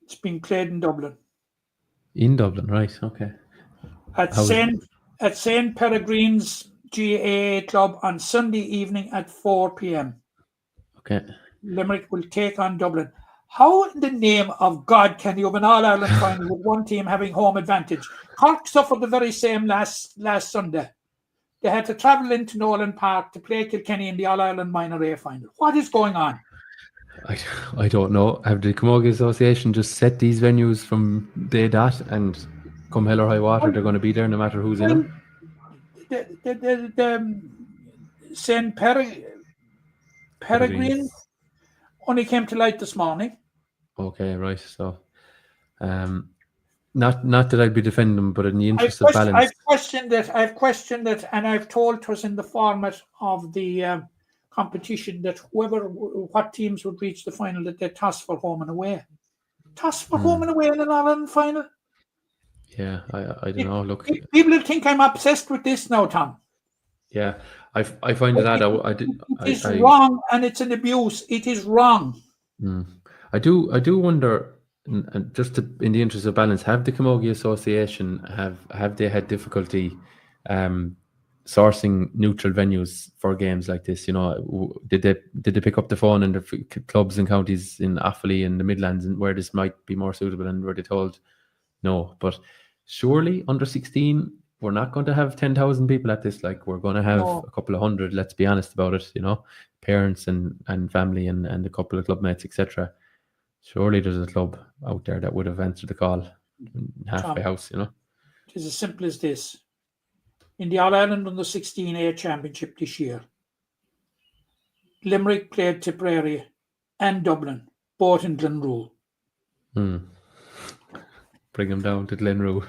It's been played in Dublin. In Dublin, right, okay. At St. Peregrine's GAA Club on Sunday evening at 4 p.m. Okay. Limerick will take on Dublin. How in the name of God can you have an All-Ireland final with one team having home advantage? Cork suffered the very same last Sunday. They had to travel into Nolan Park to play Kilkenny in the All-Ireland Minor A final. What is going on? I don't know. Have the Camogie Association just set these venues from day dot, and come hell or high water, they're going to be there no matter who's in them? The St. Peregrine only came to light this morning. Okay, right. So, not that I'd be defending them, but in the interest of balance, I've questioned it, and I've told us in the format of the competition that what teams would reach the final, that they toss for home and away. Toss for home and away in an Ireland final. Yeah, I don't know. Look, people think I'm obsessed with this now, Tom. Yeah, I find it odd. It's wrong, and it's an abuse. It is wrong. I do wonder, and just in the interest of balance, have the Camogie Association have they had difficulty sourcing neutral venues for games like this. Did they pick up the phone in the clubs and counties in Offaly and the Midlands and where this might be more suitable, and were they told no? But surely under 16, we're not going to have 10,000 people at this. Like, we're going to have a couple of hundred. Let's be honest about it. Parents and family and a couple of club mates, etc. Surely there's a club out there that would have answered the call halfway house. It is as simple as this. In the All-Ireland under 16A Championship this year, Limerick played Tipperary and Dublin, both in Glenroe. Bring them down to Glenroe.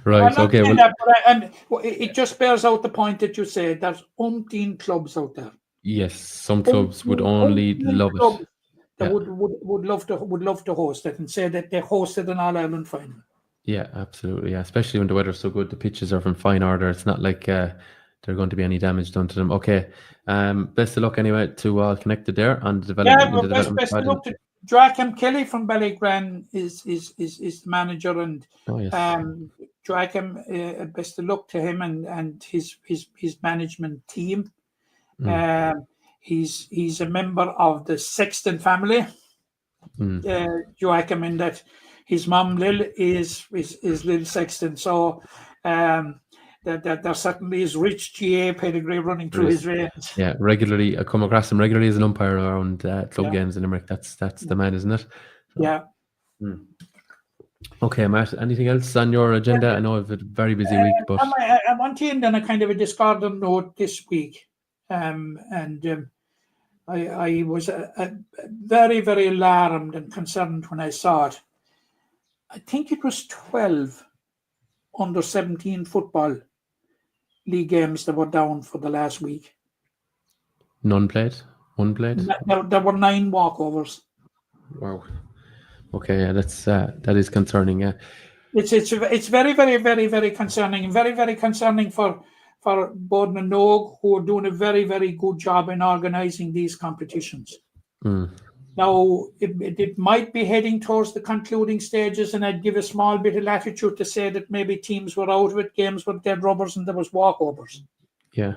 Right, okay. And it just bears out the point that you say there's umpteen clubs out there. Yes, some clubs would only love it. That would love to host it and say that they hosted an All-Ireland final. Yeah, absolutely. Yeah. Especially when the weather's so good, the pitches are from fine order. It's not like there are going to be any damage done to them. Okay. Best of luck anyway to all connected there on the development. Best of luck to Joachim Kelly from Ballygran is the manager, and Joachim, best of luck to him and his management team. He's a member of the Sexton family. Joachim, in that his mum Lil is Lil Sexton, so there certainly is rich GA pedigree running through his veins. Yeah, regularly I come across him regularly as an umpire around club games in Limerick. That's the man, isn't it? So. Yeah. Okay, Matt. Anything else on your agenda? I know I've had a very busy week, but I want to end on a kind of a discordant note this week, I was very, very alarmed and concerned when I saw it. I think it was 12 under 17 football league games that were down for the last week. None played? One played? There were 9 walkovers. Wow. Okay, yeah, that is concerning. Yeah, it's very, very, very, very concerning, and very, very concerning for Borden and Nogue, who are doing a very, very good job in organising these competitions. Now, it might be heading towards the concluding stages, and I'd give a small bit of latitude to say that maybe teams were out of it, games were dead rubbers, and there was walkovers. Yeah.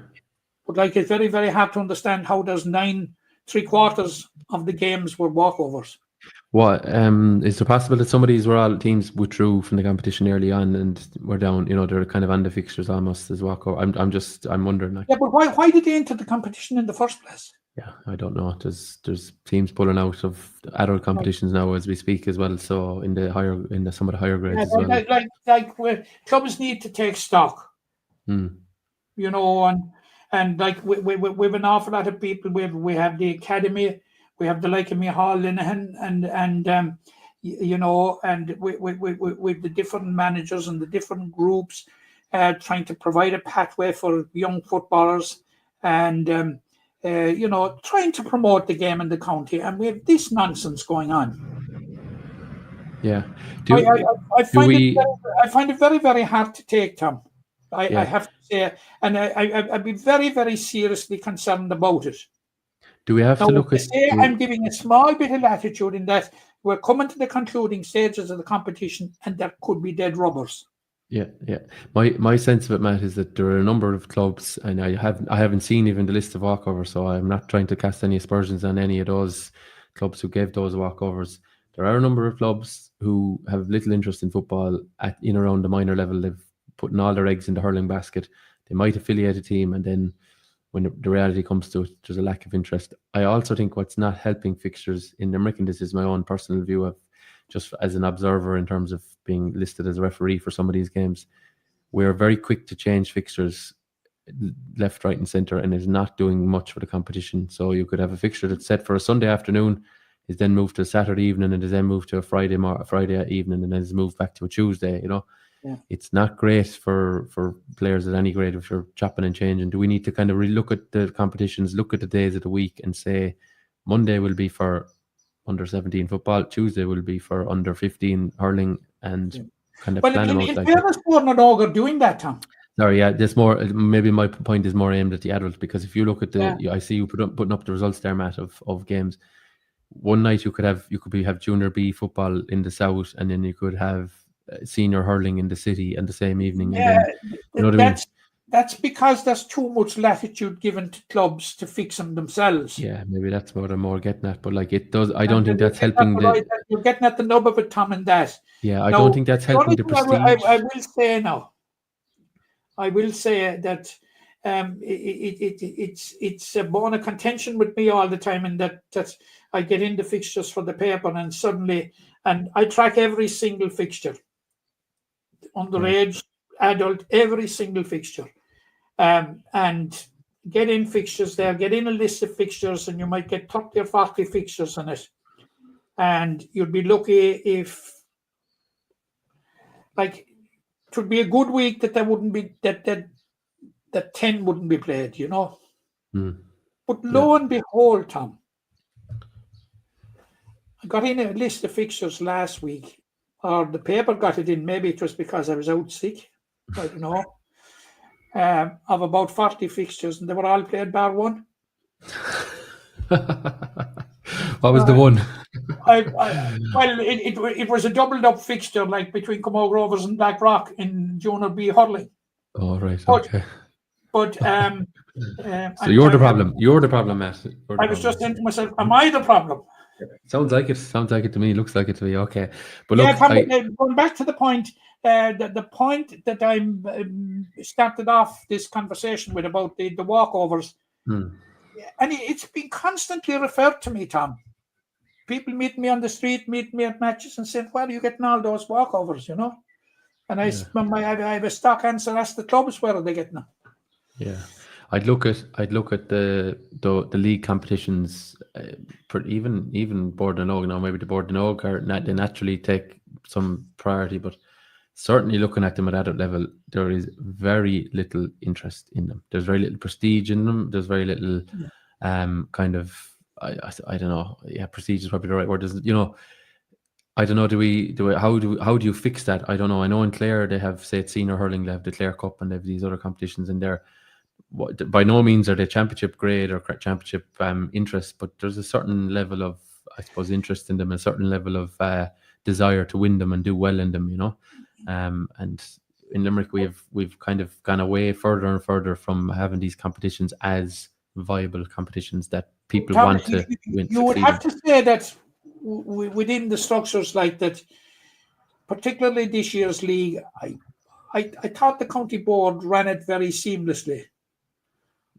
But it's very, very hard to understand how there's 3/4 of the games were walkovers. What is it possible that some of these were all teams withdrew from the competition early on and were down? They're kind of on the fixtures almost as walkover. I'm wondering. Yeah, but why did they enter the competition in the first place? Yeah, I don't know. There's teams pulling out of adult competitions now as we speak as well. So in some of the higher grades as well. Like where clubs need to take stock. And like we've an awful lot of people. We have the academy. We have the like of Micheál Linehan and with the different managers and the different groups trying to provide a pathway for young footballers and trying to promote the game in the county, and we have this nonsense going on. Yeah, I find it very, very hard to take, Tom. I have to say, and I'd be very, very seriously concerned about it. Do we have to look at? I'm giving a small bit of latitude in that we're coming to the concluding stages of the competition, and there could be dead rubbers. Yeah. My sense of it, Matt, is that there are a number of clubs, and I haven't seen even the list of walkovers, so I'm not trying to cast any aspersions on any of those clubs who gave those walkovers. There are a number of clubs who have little interest in football in around the minor level. They've put all their eggs in the hurling basket. They might affiliate a team, and then when the reality comes to it, there's a lack of interest. I also think what's not helping fixtures in Limerick, and this is my own personal view of just as an observer in terms of being listed as a referee for some of these games, we're very quick to change fixtures left, right and centre, and is not doing much for the competition. So you could have a fixture that's set for a Sunday afternoon, is then moved to a Saturday evening, and is then moved to a Friday evening, and then is moved back to a Tuesday, Yeah. It's not great for players at any grade if you're chopping and changing. Do we need to kind of relook at the competitions, look at the days of the week and say Monday will be for under 17 football, Tuesday will be for under 15 hurling, and kind of plan them out like that? Well, not all are doing that, Tom. Sorry, yeah, there's more. Maybe my point is more aimed at the adults, because if you look at I see you putting up the results there, Matt, of games. One night you could have junior B football in the south, and then you could have senior hurling in the city and the same evening. Yeah, and then, that's because there's too much latitude given to clubs to fix them themselves. Yeah, maybe that's what I'm more getting at. But like it does, I don't think that's helping You're getting at the nub of it, Tom, and that. Yeah, I don't think that's helping the prestige. I will say now. I will say that it's a bone of contention with me all the time, and that I get into fixtures for the paper, and suddenly, and I track every single fixture, underage, adult, every single fixture, and get in fixtures there, get in a list of fixtures, and you might get 30 or 40 fixtures in it, and you'd be lucky if, like, it would be a good week that there wouldn't be that 10 wouldn't be played, you know. But lo and behold, Tom, I got in a list of fixtures last week, or the paper got it in. Maybe it was because I was out sick. I don't know. Of about 40 fixtures, and they were all played bar one. What was the one? It was a doubled up fixture, like between Camogie Rovers and Blackrock in Junior B hurling. Oh, right, okay. But so you're the problem. You're the problem, Matt. I was just saying to myself, am I the problem? Sounds like it. Sounds like it to me. Looks like it to me. Okay, but look, going back to the point, the point that I started off this conversation with about the walkovers, and it's been constantly referred to me, Tom. People meet me on the street, meet me at matches, and say, "Where are you getting all those walkovers?" You know, and I have a stock answer. Ask the clubs, where are they getting them? Yeah, I'd look at the league competitions, even Borden and Og. Now maybe the Borden and Og they naturally take some priority, but certainly looking at them at adult level, there is very little interest in them. There's very little prestige in them. There's very little kind of I don't know. Yeah, prestige is probably the right word. You know, I don't know. How do you fix that? I don't know. I know in Clare they have, say, it's senior hurling, they have the Clare Cup, and they have these other competitions in there. By no means are they championship grade or championship interest, but there's a certain level of, I suppose, interest in them, a certain level of desire to win them and do well in them, you know. And in Limerick, we've kind of gone away further and further from having these competitions as viable competitions that people want to win. You would have to say that within the structures like that, particularly this year's league, I thought the county board ran it very seamlessly.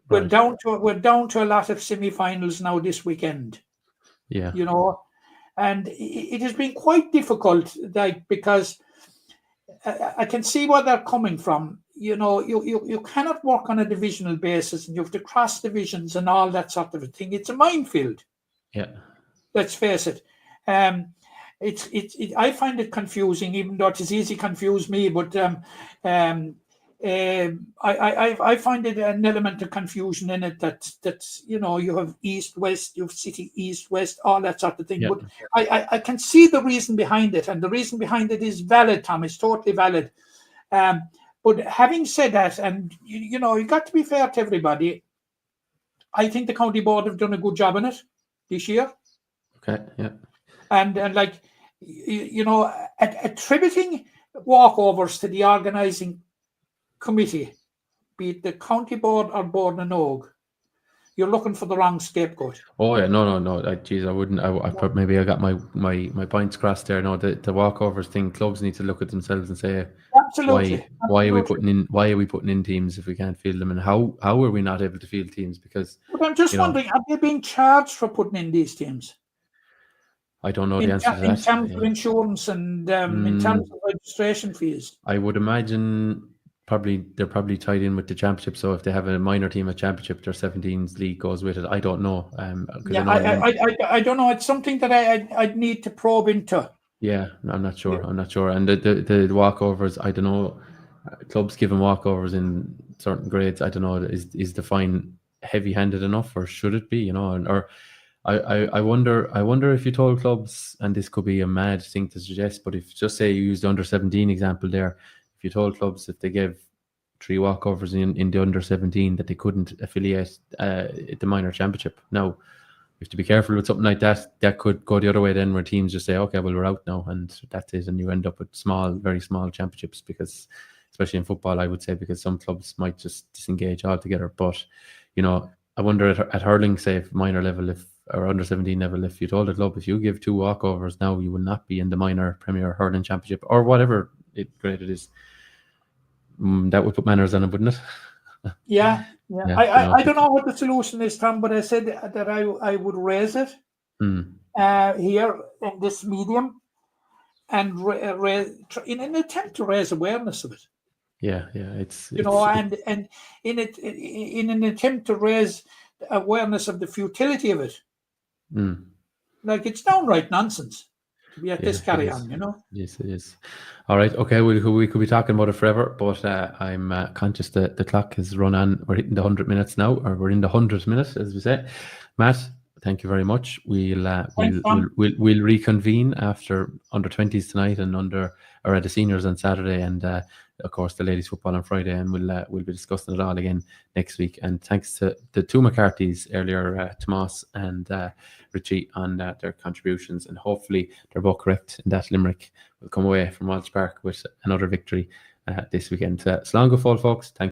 We're down to a lot of semi-finals now this weekend. Yeah, you know, and it has been quite difficult, like, because I can see where they're coming from. You know, you cannot work on a divisional basis, and you have to cross divisions and all that sort of a thing. It's a minefield. Yeah, let's face it. I find it confusing, even though it is easy to confuse me. But I find it an element of confusion in it that you know, you have east west, you have city east west, all that sort of thing. Yeah. But I can see the reason behind it, and the reason behind it is valid, Tom. It's totally valid. But having said that, and you know, you got to be fair to everybody. I think the county board have done a good job in it this year. Okay, yeah. And like, you know, attributing walkovers to the organising committee, be it the county board or Borden and Og, you're looking for the wrong scapegoat. Oh yeah, no. Geez, I wouldn't. Maybe I got my points crossed there. No, the walkovers thing. Clubs need to look at themselves and say, absolutely. Why are we putting in teams if we can't field them, and how are we not able to field teams? Because, but I'm just wondering, are they being charged for putting in these teams? I don't know the answer to that. In terms of insurance and in terms of registration fees, I would imagine they're probably tied in with the championship. So if they have a minor team at championship, their 17s league goes with it. I don't know. I don't know. It's something that I'd need to probe into. Yeah, I'm not sure. And the walkovers, I don't know. Clubs giving walkovers in certain grades, I don't know. Is the fine heavy-handed enough, or should it be? You know, or I wonder if you told clubs, and this could be a mad thing to suggest, but if, just say you used the under 17 example there, if you told clubs if they gave 3 walkovers in the under 17 that they couldn't affiliate at the minor championship. Now, you have to be careful with something like that. That could go the other way then, where teams just say, okay, well, we're out now, and that's it, and you end up with very small championships, because especially in football, I would say, because some clubs might just disengage altogether. But, you know, I wonder at hurling, say, minor level, or under 17 level, if you told a club, if you give 2 walkovers now, you will not be in the minor Premier Hurling Championship or whatever grade it is. That would put manners on it, wouldn't it? Yeah. I don't know what the solution is, Tom, but I said that I would raise it here in this medium and in an attempt to raise awareness of it. Yeah, it's and in an attempt to raise awareness of the futility of it. Like, it's downright nonsense to be at this carry on, you know. Yes, it is. All right, okay, we could be talking about it forever, but I'm conscious that the clock has run on. We're hitting the 100 minutes now, or we're in the 100th minute, as we say. Matt, thank you very much. We'll reconvene after under 20s tonight and the seniors on Saturday, and of course the ladies football on Friday, and we'll be discussing it all again next week. And thanks to the 2 McCarthys earlier, Tomás and Richie, on their contributions, and hopefully they're both correct in that Limerick will come away from Walsh Park with another victory this weekend. Slán go fóill, folks. Thank